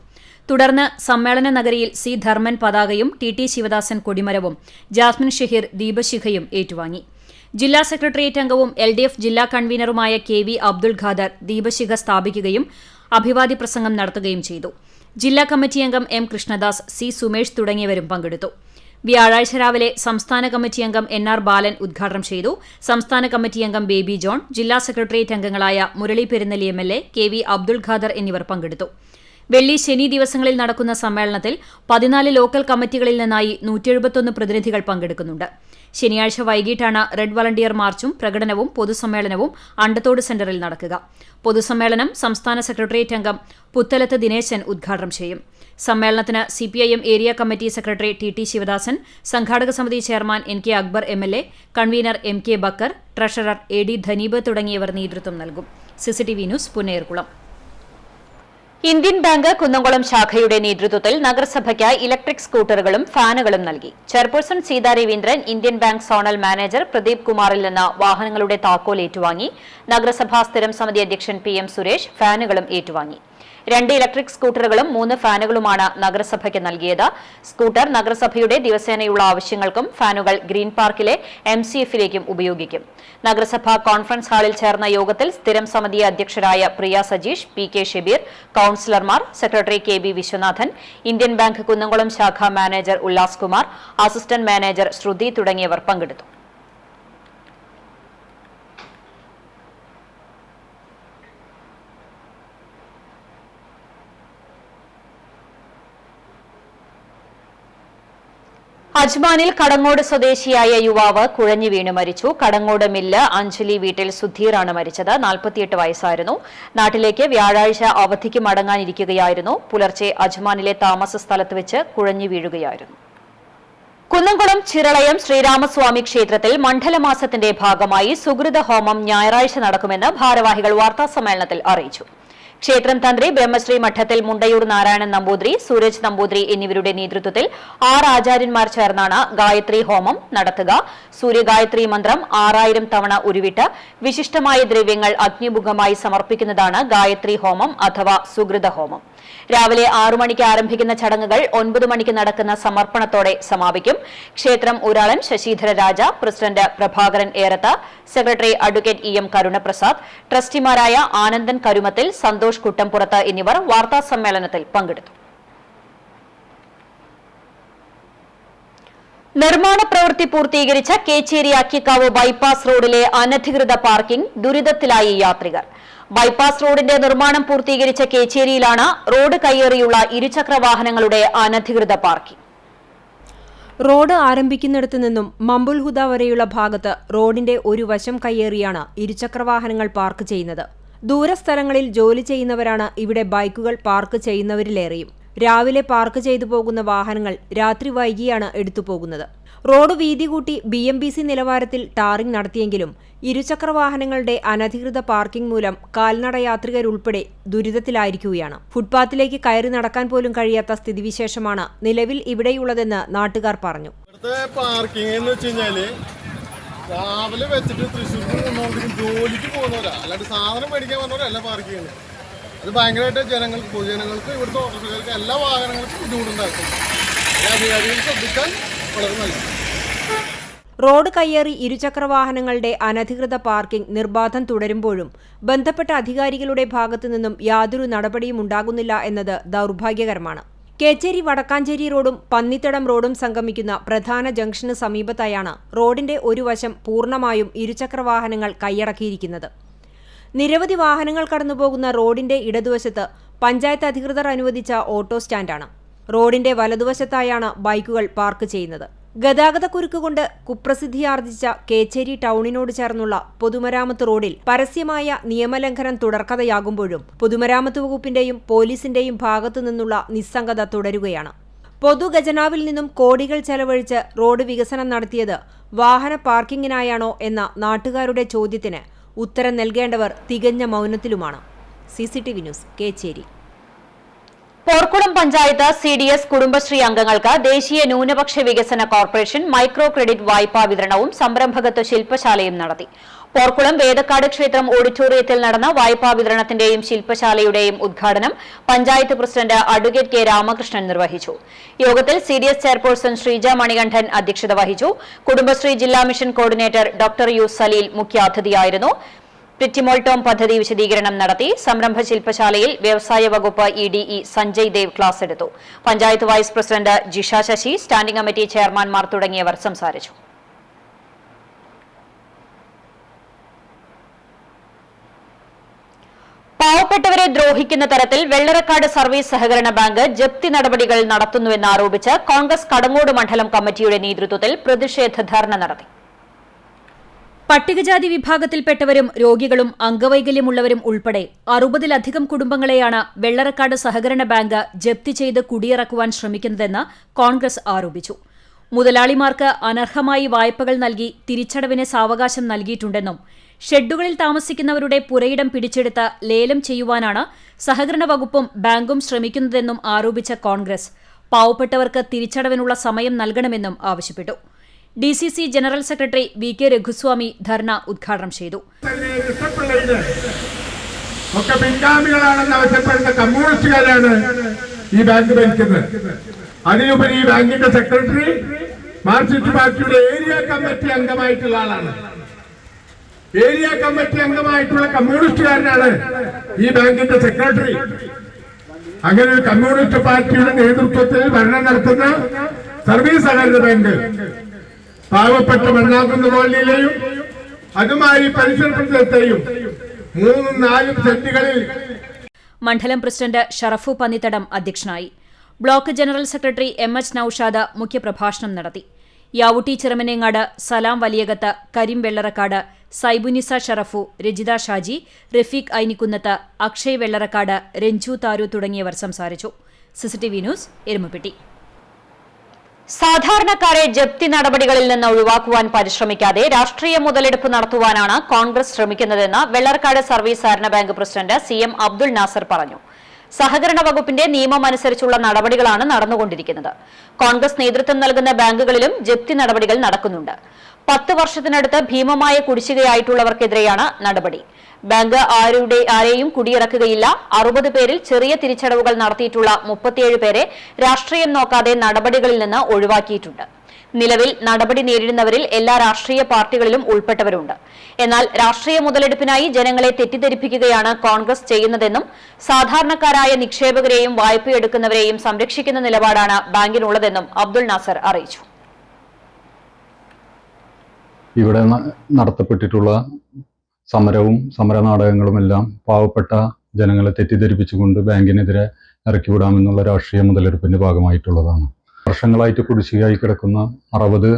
തുടർന്ന് സമ്മേളന നഗരിയിൽ C ധർമ്മൻ പതാകയും TT ശിവദാസൻ കൊടിമരവും ജാസ്മിൻ ഷഹീർ ദീപശിഖയും ഏറ്റുവാങ്ങി. ജില്ലാ സെക്രട്ടേറിയറ്റ് അംഗവും LDF ജില്ലാ കൺവീനറുമായ KV അബ്ദുൾ ഖാദർ ദീപശിഖ സ്ഥാപിക്കുകയും അഭിവാദ്യ പ്രസംഗം നടത്തുകയും ചെയ്തു. ജില്ലാ കമ്മിറ്റി അംഗം M കൃഷ്ണദാസ്, C സുമേഷ് തുടങ്ങിയവരും പങ്കെടുത്തു. വ്യാഴാഴ്ച രാവിലെ സംസ്ഥാന കമ്മിറ്റി അംഗം NR ബാലൻ ഉദ്ഘാടനം ചെയ്തു. സംസ്ഥാന കമ്മിറ്റി അംഗം ബേബി ജോൺ, ജില്ലാ സെക്രട്ടേറിയറ്റ് അംഗങ്ങളായ മുരളി പെരുന്നലി MLA, KV അബ്ദുൾ ഖാദർ എന്നിവർ പങ്കെടുത്തു. വെള്ളി, ശനി ദിവസങ്ങളിൽ നടക്കുന്ന സമ്മേളനത്തിൽ 14 ലോക്കൽ കമ്മിറ്റികളിൽ നിന്നായി 171 പ്രതിനിധികൾ പങ്കെടുക്കുന്നുണ്ട്. ശനിയാഴ്ച വൈകിട്ടാണ് റെഡ് വളണ്ടിയർ മാർച്ചും പ്രകടനവും പൊതുസമ്മേളനവും അണ്ടത്തോട് സെന്ററിൽ നടക്കുക. പൊതുസമ്മേളനം സംസ്ഥാന സെക്രട്ടേറിയറ്റ് അംഗം പുത്തലത്ത് ദിനേശൻ ഉദ്ഘാടനം ചെയ്യും. സമ്മേളനത്തിന് CPIM area committee secretary TT Sivadasan, സംഘാടക സമിതി chairman NK Akbar MLA, convener MK Bakker, treasurer AD Dhaneeb തുടങ്ങിയവർ നേതൃത്വം നൽകും. CCTV news Punnerkulam. Indian bank Kunnamkulam ശാഖയുടെ നേതൃത്വത്തിൽ നഗരസഭയ്ക്ക് ഇലക്ട്രിക് സ്കൂട്ടറുകളും ഫാനുകളും നൽകി. Chairperson Seetha Raveendran Indian bank zonal manager Pradeep കുമാറിൽ നിന്ന് വാഹനങ്ങളുടെ താക്കോൽ ഏറ്റുവാങ്ങി. നഗരസഭാ സ്ഥിരം സമിതി അധ്യക്ഷൻ PM സുരേഷ് ഫാനുകളും ഏറ്റുവാങ്ങി. 2 ഇലക്ട്രിക് സ്കൂട്ടറുകളും 3 ഫാനുകളുമാണ് നഗരസഭയ്ക്ക് നൽകിയത്. സ്കൂട്ടർ നഗരസഭയുടെ ദിവസേനയുള്ള ആവശ്യങ്ങൾക്കും ഫാനുകൾ ഗ്രീൻ പാർക്കിലെ MCFിലേക്കും ഉപയോഗിക്കും. നഗരസഭാ കോൺഫറൻസ് ഹാളിൽ ചേർന്ന യോഗത്തിൽ സ്ഥിരം സമിതി അധ്യക്ഷരായ പ്രിയ സജീഷ്, PK ഷബീർ, കൌൺസിലർമാർ, secretary KB Viswanathan, Indian bank Kunnamkulam ശാഖ manager Ullas Kumar, assistant manager Shruthi തുടങ്ങിയവർ പങ്കെടുത്തു. അജ്മാനിൽ കടങ്ങോട് സ്വദേശിയായ യുവാവ് കുഴഞ്ഞു വീണ് മരിച്ചു. കടങ്ങോട് മില്ല് അഞ്ജലി വീട്ടിൽ സുധീറാണ് മരിച്ചത്. 48 വയസ്സായിരുന്നു. നാട്ടിലേക്ക് വ്യാഴാഴ്ച അവധിക്ക് മടങ്ങാനിരിക്കുകയായിരുന്നു. പുലർച്ചെ അജ്മാനിലെ താമസ സ്ഥലത്ത് വെച്ച് കുഴഞ്ഞു വീഴുകയായിരുന്നു. കുന്നംകുളം ചിറളയം ശ്രീരാമസ്വാമി ക്ഷേത്രത്തിൽ മണ്ഡലമാസത്തിന്റെ ഭാഗമായി സുകൃത ഹോമം ഞായറാഴ്ച നടക്കുമെന്ന് ഭാരവാഹികൾ വാർത്താസമ്മേളനത്തിൽ അറിയിച്ചു. ക്ഷേത്രം തന്ത്രി ബ്രഹ്മശ്രീ മഠത്തിൽ മുണ്ടയൂർ നാരായണൻ നമ്പൂതിരി, സൂരജ് നമ്പൂതിരി എന്നിവരുടെ നേതൃത്വത്തിൽ 6 ആചാര്യന്മാർ ചേർന്നാണ് ഗായത്രി ഹോമം നടത്തുക. സൂര്യഗായത്രി മന്ത്രം 6000 തവണ ഉരുവിട്ട് വിശിഷ്ടമായ ദ്രവ്യങ്ങൾ അഗ്നിമുഖമായി സമർപ്പിക്കുന്നതാണ് ഗായത്രി ഹോമം അഥവാ സുകൃത ഹോമം. രാവിലെ 6 മണിക്ക് ആരംഭിക്കുന്ന ചടങ്ങുകൾ 9 മണിക്ക് നടക്കുന്ന സമർപ്പണത്തോടെ സമാപിക്കും. ക്ഷേത്രം ഊരാളൻ Sasidhara Raja, president Prabhakaran Erath, secretary advocate EM Karunaprasad, ട്രസ്റ്റിമാരായ ആനന്ദൻ കരുമത്തിൽ, സന്തോഷ് കുട്ടംപുറത്ത് എന്നിവർ വാർത്താ സമ്മേളനത്തിൽ പങ്കെടുത്തു. നിർമ്മാണ പ്രവൃത്തി പൂർത്തീകരിച്ച കേച്ചേരി അക്കിക്കാവ് ബൈപ്പാസ് റോഡിലെ അനധികൃത പാർക്കിംഗ് ദുരിതത്തിലായി യാത്രികർ. ബൈപ്പാസ് റോഡിന്റെ നിർമ്മാണം പൂർത്തീകരിച്ച കേച്ചേരിയിലാണ് റോഡ് കയ്യേറിയുള്ള ഇരുചക്ര വാഹനങ്ങളുടെ അനധികൃത പാർക്കിംഗ്. റോഡ് ആരംഭിക്കുന്നിടത്തു നിന്നും മമ്പുൽഹുദ വരെയുള്ള ഭാഗത്ത് റോഡിന്റെ ഒരു വശം കയ്യേറിയാണ് ഇരുചക്രവാഹനങ്ങൾ പാർക്ക് ചെയ്യുന്നത്. ദൂരസ്ഥലങ്ങളിൽ ജോലി ചെയ്യുന്നവരാണ് ഇവിടെ ബൈക്കുകൾ പാർക്ക് ചെയ്യുന്നവരിലേറെയും. രാവിലെ പാർക്ക് ചെയ്തു പോകുന്ന വാഹനങ്ങൾ രാത്രി വൈകിയാണ് എടുത്തുപോകുന്നത്. റോഡ് വീതി കൂട്ടി BMBC നിലവാരത്തിൽ ടാറിംഗ് നടത്തിയെങ്കിലും ഇരുചക്രവാഹനങ്ങളുടെ അനധികൃത പാർക്കിംഗ് മൂലം കാൽനട യാത്രികരുൾപ്പെടെ ദുരിതത്തിലായിരിക്കുകയാണ്. ഫുട്പാത്തിലേക്ക് കയറി നടക്കാൻ പോലും കഴിയാത്ത സ്ഥിതിവിശേഷമാണ് നിലവിൽ ഇവിടെയുള്ളതെന്ന് നാട്ടുകാർ പറഞ്ഞു. രാവിലെ വെച്ചിട്ട് തൃശ്ശൂർക്ക് നിന്നോണ്ടിരിക്കും ജോലിക്ക് പോകുന്നവരാ, അല്ലാണ്ട് സാധനം മേടിക്കാൻ വന്നവരല്ല പാർക്ക് ചെയ്യുന്നത്. അത് ഭയങ്കരമായിട്ട് പൊതുജനങ്ങൾക്ക് ഇവിടുത്തെ ഓട്ടോറിക്ഷക്കാർക്ക് എല്ലാ വാഹനങ്ങൾക്കും ബുദ്ധിമുട്ടുണ്ടാക്കും. അധികാരികൾ ശ്രദ്ധിക്കാൻ വളരെ നല്ലത്. റോഡ് കയ്യേറി ഇരുചക്രവാഹനങ്ങളുടെ അനധികൃത പാർക്കിംഗ് നിർബാധം തുടരുമ്പോഴും ബന്ധപ്പെട്ട അധികാരികളുടെ ഭാഗത്തു നിന്നും യാതൊരു നടപടിയും ഉണ്ടാകുന്നില്ല എന്നത് ദൗർഭാഗ്യകരമാണ്. കേച്ചേരി വടക്കാഞ്ചേരി റോഡും പന്നിത്തടം റോഡും സംഗമിക്കുന്ന പ്രധാന ജംഗ്ഷന് സമീപത്തായാണ് റോഡിന്റെ ഒരു വശം പൂർണ്ണമായും ഇരുചക്രവാഹനങ്ങൾ കൈയടക്കിയിരിക്കുന്നത്. നിരവധി വാഹനങ്ങൾ കടന്നുപോകുന്ന റോഡിന്റെ ഇടതുവശത്ത് പഞ്ചായത്ത് അധികൃതർ അനുവദിച്ച ഓട്ടോ സ്റ്റാൻഡാണ്. റോഡിന്റെ വലതുവശത്തായാണ് ബൈക്കുകൾ പാർക്ക് ചെയ്യുന്നത്. ഗതാഗതക്കുരുക്ക് കൊണ്ട് കുപ്രസിദ്ധിയാർജിച്ച കേച്ചേരി ടൗണിനോട് ചേർന്നുള്ള പൊതുമരാമത്ത് റോഡിൽ പരസ്യമായ നിയമലംഘനം തുടർക്കഥയാകുമ്പോഴും പൊതുമരാമത്ത് വകുപ്പിന്റെയും പോലീസിന്റെയും ഭാഗത്തു നിന്നുള്ള നിസ്സംഗത തുടരുകയാണ്. പൊതുഖജനാവിൽ നിന്നും കോടികൾ ചെലവഴിച്ച് റോഡ് വികസനം നടത്തിയത് വാഹന പാർക്കിങ്ങിനായാണോ എന്ന നാട്ടുകാരുടെ ചോദ്യത്തിന് ഉത്തരം നൽകേണ്ടവർ തികഞ്ഞ മൗനത്തിലുമാണ്. CCTV news, Kechery. Porkulam panchayat CDS Kudumbashree അംഗങ്ങൾക്ക് ദേശീയ ന്യൂനപക്ഷ വികസന കോർപ്പറേഷൻ മൈക്രോ ക്രെഡിറ്റ് വായ്പാ വിതരണവും സംരംഭകത്വ ശില്പശാലയും നടത്തി. പോർക്കുളം വേദക്കാട് ക്ഷേത്രം ഓഡിറ്റോറിയത്തിൽ നടന്ന വായ്പാ വിതരണത്തിന്റെയും ശില്പശാലയുടെയും ഉദ്ഘാടനം panchayat president advocate K Ramakrishnan നിർവഹിച്ചു. യോഗത്തിൽ CDS ചെയർപേഴ്സൺ ശ്രീജ മണികണ്ഠൻ അധ്യക്ഷത വഹിച്ചു. കുടുംബശ്രീ ജില്ലാ mission coordinator doctor U Saleel മുഖ്യാതിഥിയായിരുന്നു. പ്രിറ്റിമോൾട്ടോം പദ്ധതി വിശദീകരണം നടത്തി. സംരംഭ ശില്പശാലയിൽ വ്യവസായ വകുപ്പ് EDE സഞ്ജയ് ദേവ് ക്ലാസ് എടുത്തു. Panchayat vice president Jisha Sasi, standing committee ചെയർമാൻമാർ തുടങ്ങിയവർ സംസാരിച്ചു. പാവപ്പെട്ടവരെ ദ്രോഹിക്കുന്ന തരത്തിൽ വെള്ളറക്കാട് സർവീസ് സഹകരണ ബാങ്ക് ജപ്തി നടപടികൾ നടത്തുന്നുവെന്നാരോപിച്ച് കോൺഗ്രസ് കടങ്ങോട് മണ്ഡലം കമ്മിറ്റിയുടെ നേതൃത്വത്തിൽ പ്രതിഷേധ ധർണ നടത്തി. പട്ടികജാതി വിഭാഗത്തിൽപ്പെട്ടവരും രോഗികളും അംഗവൈകല്യമുള്ളവരും ഉൾപ്പെടെ 60-ലധികം കുടുംബങ്ങളെയാണ് വെള്ളറക്കാട് സഹകരണ ബാങ്ക് ജപ്തി ചെയ്ത് കുടിയിറക്കുവാൻ ശ്രമിക്കുന്നതെന്ന് കോൺഗ്രസ് ആരോപിച്ചു. മുതലാളിമാർക്ക് അനർഹമായി വായ്പകൾ നൽകി തിരിച്ചടവിന് സാവകാശം നൽകിയിട്ടുണ്ടെന്നും ഷെഡുകളിൽ താമസിക്കുന്നവരുടെ പുരയിടം പിടിച്ചെടുത്ത് ലേലം ചെയ്യുവാനാണ് സഹകരണ വകുപ്പും ബാങ്കും ശ്രമിക്കുന്നതെന്നും ആരോപിച്ച കോൺഗ്രസ് പാവപ്പെട്ടവർക്ക് തിരിച്ചടവിനുള്ള സമയം നൽകണമെന്നും ആവശ്യപ്പെട്ടു. DCC general secretary VK Raghuswamy dharna ഉദ്ഘാടനം ചെയ്തു. ഒക്കെ പിൻഗാമികളാണെന്ന് ആവശ്യപ്പെടുന്ന കമ്മ്യൂണിസ്റ്റുകാരാണ് ഈ ബാങ്ക് ഭരിക്കുന്നത്. അതിനുപരി ഈ ബാങ്കിന്റെ സെക്രട്ടറി മാർക്സിസ്റ്റ് പാർട്ടിയുടെ ഏരിയ കമ്മിറ്റി അംഗമായിട്ടുള്ള ആളാണ്. ഏരിയ കമ്മിറ്റി അംഗമായിട്ടുള്ള കമ്മ്യൂണിസ്റ്റുകാരനാണ് ഈ ബാങ്കിന്റെ സെക്രട്ടറി. അങ്ങനെ ഒരു കമ്മ്യൂണിസ്റ്റ് പാർട്ടിയുടെ നേതൃത്വത്തിൽ ഭരണം നടത്തുന്ന സർവീസ് സഹകരണ ബാങ്ക് പാവപ്പെട്ട മണ്ണാകുന്ന കോളനിയിലെയും അതുമായി പരിസര പ്രദേശത്തെയും 3-4 സെന്റുകളിൽ മണ്ഡലം പ്രസിഡന്റ് ഷറഫു പന്നിത്തടം അധ്യക്ഷനായി. Block general secretary MH Naushad മുഖ്യപ്രഭാഷണം നടത്തി. യാവുട്ടി ചിറമനേങ്ങാട്, സലാം വലിയകത്ത്, കരീം വെള്ളറക്കാട്, സൈബുനിസ ഷറഫു, രജിത ഷാജി, റഫീഖ് ഐനിക്കുന്നത്ത്, അക്ഷയ് വെള്ളറക്കാട്, രഞ്ജു താരു തുടങ്ങിയവർ സംസാരിച്ചു. CCTV news, Erumapetty. സാധാരണക്കാരെ ജപ്തി നടപടികളിൽ നിന്ന് ഒഴിവാക്കുവാൻ പരിശ്രമിക്കാതെ രാഷ്ട്രീയ മുതലെടുപ്പ് നടത്തുവാനാണ് കോൺഗ്രസ് ശ്രമിക്കുന്നതെന്ന് വെള്ളർക്കാട് സർവീസ് സഹകരണ bank president CM Abdul Nasar പറഞ്ഞു. സഹകരണ വകുപ്പിന്റെ നിയമം അനുസരിച്ചുള്ള നടപടികളാണ് നടന്നുകൊണ്ടിരിക്കുന്നത്. കോൺഗ്രസ് നേതൃത്വം നൽകുന്ന ബാങ്കുകളിലും ജപ്തി നടപടികൾ നടക്കുന്നുണ്ട്. 10 വർഷത്തിനടുത്ത് ഭീമമായ കുടിശ്ശികയായിട്ടുള്ളവർക്കെതിരെയാണ് നടപടി. ബാങ്ക് ആരെയും കുടിയിറക്കുകയില്ല. 60 പേരിൽ ചെറിയ തിരിച്ചടവുകൾ നടത്തിയിട്ടുള്ള 37 പേരെ രാഷ്ട്രീയം നോക്കാതെ നടപടികളിൽ നിന്ന് ഒഴിവാക്കിയിട്ടുണ്ട്. നിലവിൽ നടപടി നേരിടുന്നവരിൽ എല്ലാ രാഷ്ട്രീയ പാർട്ടികളിലും ഉൾപ്പെട്ടവരുണ്ട്. എന്നാൽ രാഷ്ട്രീയ മുതലെടുപ്പിനായി ജനങ്ങളെ തെറ്റിദ്ധരിപ്പിക്കുകയാണ് കോൺഗ്രസ് ചെയ്യുന്നതെന്നും സാധാരണക്കാരായ നിക്ഷേപകരെയും വായ്പയെടുക്കുന്നവരെയും സംരക്ഷിക്കുന്ന നിലപാടാണ് ബാങ്കിനുള്ളതെന്നും അബ്ദുൾ നാസർ അറിയിച്ചു. ഇവിടെ നടത്തപ്പെട്ടിട്ടുള്ള സമരവും സമരനാടകങ്ങളുമെല്ലാം പാവപ്പെട്ട ജനങ്ങളെ തെറ്റിദ്ധരിപ്പിച്ചുകൊണ്ട് ബാങ്കിനെതിരെ ഇറക്കിവിടാമെന്നുള്ള രാഷ്ട്രീയ മുതലെടുപ്പിന്റെ ഭാഗമായിട്ടുള്ളതാണ്. വർഷങ്ങളായിട്ട് കുടിശ്ശികയായി കിടക്കുന്ന 60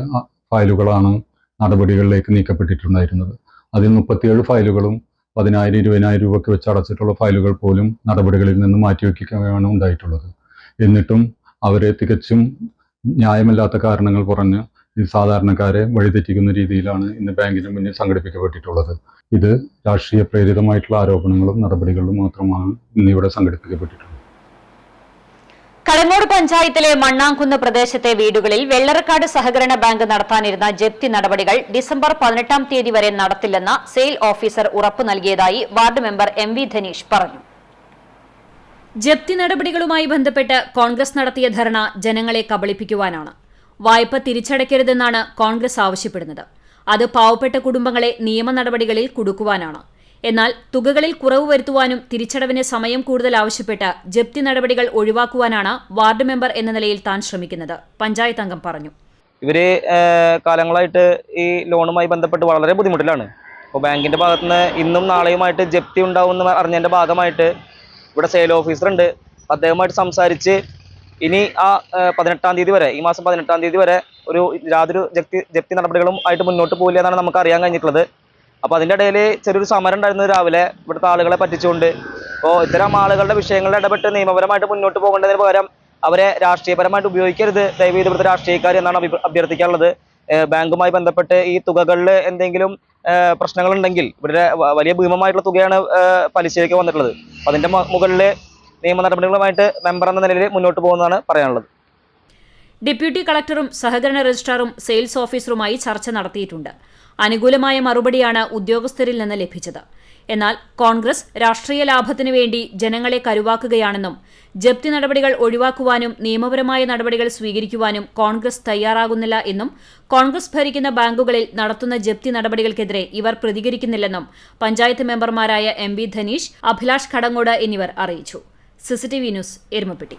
ഫയലുകളാണ് നടപടികളിലേക്ക് നീക്കപ്പെട്ടിട്ടുണ്ടായിരുന്നത്. അതിൽ 37 ഫയലുകളും 10,000, 20,000 രൂപയ്ക്ക് വെച്ച് അടച്ചിട്ടുള്ള ഫയലുകൾ പോലും നടപടികളിൽ നിന്ന് മാറ്റിവെക്കുകയാണ് ഉണ്ടായിട്ടുള്ളത്. എന്നിട്ടും അവരെ തികച്ചും ന്യായമല്ലാത്ത കാരണങ്ങൾ പറഞ്ഞ് ഈ സാധാരണക്കാരെ വഴിതെറ്റിക്കുന്ന രീതിയിലാണ് ഇന്ന് ബാങ്കിന് മുന്നിൽ സംഘടിപ്പിക്കപ്പെട്ടിട്ടുള്ളത്. ഇത് രാഷ്ട്രീയ പ്രേരിതമായിട്ടുള്ള ആരോപണങ്ങളും നടപടികളും മാത്രമാണ് ഇന്നിവിടെ സംഘടിപ്പിക്കപ്പെട്ടിട്ടുള്ളത്. കടങ്ങോട് പഞ്ചായത്തിലെ മണ്ണാംകുന്ന് പ്രദേശത്തെ വീടുകളിൽ വെള്ളറക്കാട് സഹകരണ ബാങ്ക് നടത്താനിരുന്ന ജപ്തി നടപടികൾ ഡിസംബർ 18-ാം തീയതി വരെ നടത്തില്ലെന്ന് സെയിൽ ഓഫീസർ ഉറപ്പു നൽകിയതായി വാർഡ് മെമ്പർ MV ധനീഷ് പറഞ്ഞു. ജപ്തി നടപടികളുമായി ബന്ധപ്പെട്ട് കോൺഗ്രസ് നടത്തിയ ധർണ ജനങ്ങളെ കബളിപ്പിക്കുവാനാണ്. വായ്പ തിരിച്ചടയ്ക്കരുതെന്നാണ് കോൺഗ്രസ് ആവശ്യപ്പെടുന്നത്. അത് പാവപ്പെട്ട കുടുംബങ്ങളെ നിയമ നടപടികളിൽ കുടുക്കുവാനാണ്. എന്നാൽ തുകകളിൽ കുറവ് വരുത്തുവാനും തിരിച്ചടവിന് സമയം കൂടുതൽ ആവശ്യപ്പെട്ട് ജപ്തി നടപടികൾ ഒഴിവാക്കുവാനാണ് വാർഡ് മെമ്പർ എന്ന നിലയിൽ താൻ ശ്രമിക്കുന്നത്, പഞ്ചായത്ത് അംഗം പറഞ്ഞു. ഇവര് കാലങ്ങളായിട്ട് ഈ ലോണുമായി ബന്ധപ്പെട്ട് വളരെ ബുദ്ധിമുട്ടിലാണ്. അപ്പോൾ ബാങ്കിന്റെ ഭാഗത്തുനിന്ന് ഇന്നും നാളെയുമായിട്ട് ജപ്തി ഉണ്ടാവുമെന്ന് അറിഞ്ഞതിന്റെ ഭാഗമായിട്ട് ഇവിടെ സെയിൽ ഓഫീസർ ഉണ്ട്. അദ്ദേഹവുമായിട്ട് സംസാരിച്ച് ഇനി ആ 18-ാം തീയതി വരെ, ഈ മാസം 18-ാം തീയതി വരെ യാതൊരു ജപ്തി നടപടികളും ആയിട്ട് മുന്നോട്ട് പോകില്ല എന്നാണ് നമുക്ക് അറിയാൻ കഴിഞ്ഞിട്ടുള്ളത്. അപ്പോൾ അതിൻ്റെ ഇടയിൽ ചെറിയൊരു സമരം ഉണ്ടായിരുന്നു രാവിലെ ഇവിടുത്തെ ആളുകളെ പറ്റിച്ചുകൊണ്ട്. അപ്പോൾ ഇത്തരം ആളുകളുടെ വിഷയങ്ങളിൽ ഇടപെട്ട് നിയമപരമായിട്ട് മുന്നോട്ട് പോകേണ്ടതിന് പകരം അവരെ രാഷ്ട്രീയപരമായിട്ട് ഉപയോഗിക്കരുത് ദയവ് ചെയ്ത് ഇവിടുത്തെ രാഷ്ട്രീയക്കാർ എന്നാണ് അഭ്യർത്ഥിക്കാനുള്ളത്. ബാങ്കുമായി ബന്ധപ്പെട്ട് ഈ തുകകളിൽ എന്തെങ്കിലും പ്രശ്നങ്ങളുണ്ടെങ്കിൽ ഇവിടെ വലിയ ഭീമമായിട്ടുള്ള തുകയാണ് പലിശയ്ക്ക് വന്നിട്ടുള്ളത്. അപ്പോൾ അതിൻ്റെ മുകളിൽ നിയമ നടപടികളുമായിട്ട് മെമ്പർ എന്ന നിലയിൽ മുന്നോട്ട് പോകുന്നതാണ് പറയാനുള്ളത്. ഡെപ്യൂട്ടി കളക്ടറും സഹകരണ രജിസ്ട്രാറും സെയിൽസ് ഓഫീസറുമായി ചർച്ച നടത്തിയിട്ടുണ്ട്. അനുകൂലമായ മറുപടിയാണ് ഉദ്യോഗസ്ഥരിൽ നിന്ന് ലഭിച്ചത്. എന്നാൽ കോൺഗ്രസ് രാഷ്ട്രീയ ലാഭത്തിനു വേണ്ടി ജനങ്ങളെ കരുവാക്കുകയാണെന്നും ജപ്തി നടപടികൾ ഒഴിവാക്കുവാനും നിയമപരമായ നടപടികൾ സ്വീകരിക്കുവാനും കോൺഗ്രസ് തയ്യാറാകുന്നില്ല എന്നും കോൺഗ്രസ് ഭരിക്കുന്ന ബാങ്കുകളിൽ നടത്തുന്ന ജപ്തി നടപടികൾക്കെതിരെ ഇവർ പ്രതികരിക്കുന്നില്ലെന്നും പഞ്ചായത്ത് മെമ്പർമാരായ MV ധനീഷ്, അഭിലാഷ് കടങ്ങോട് എന്നിവർ അറിയിച്ചു. CCTV news, Erumapetty.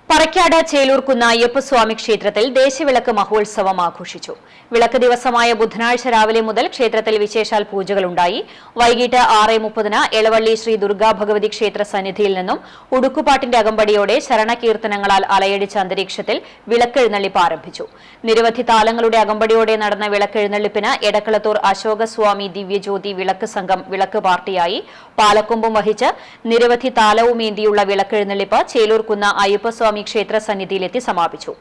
പറക്കാട് ചേലൂർക്കുന്ന് അയ്യപ്പസ്വാമി ക്ഷേത്രത്തിൽ ദേശവിളക്ക് മഹോത്സവം ആഘോഷിച്ചു. വിളക്ക് ദിവസമായ ബുധനാഴ്ച രാവിലെ മുതൽ ക്ഷേത്രത്തിൽ വിശേഷാൽ പൂജകളുണ്ടായി. വൈകിട്ട് 6:30 എളവള്ളി ശ്രീ ദുർഗാ ഭഗവതി ക്ഷേത്ര സന്നിധിയിൽ നിന്നും ഉടുക്കുപാട്ടിന്റെ അകമ്പടിയോടെ ശരണകീർത്തനങ്ങളാൽ അലയടിച്ച അന്തരീക്ഷത്തിൽ വിളക്കെഴുന്നള്ളിപ്പ് ആരംഭിച്ചു. നിരവധി താലങ്ങളുടെ അകമ്പടിയോടെ നടന്ന വിളക്കെഴുന്നള്ളിപ്പിന് എടക്കളത്തൂർ അശോകസ്വാമി ദിവ്യജ്യോതി വിളക്ക് സംഘം വിളക്ക് പാർട്ടിയായി. പാലക്കൊമ്പും വഹിച്ച് നിരവധി താലവുമേന്തിയുള്ള വിളക്കെഴുന്നള്ളിപ്പ് ചേലൂർക്കുന്ന് അയ്യപ്പസ്വാമി ക്ഷേത്ര സന്നിധിയിലെത്തി സമാപിച്ചു.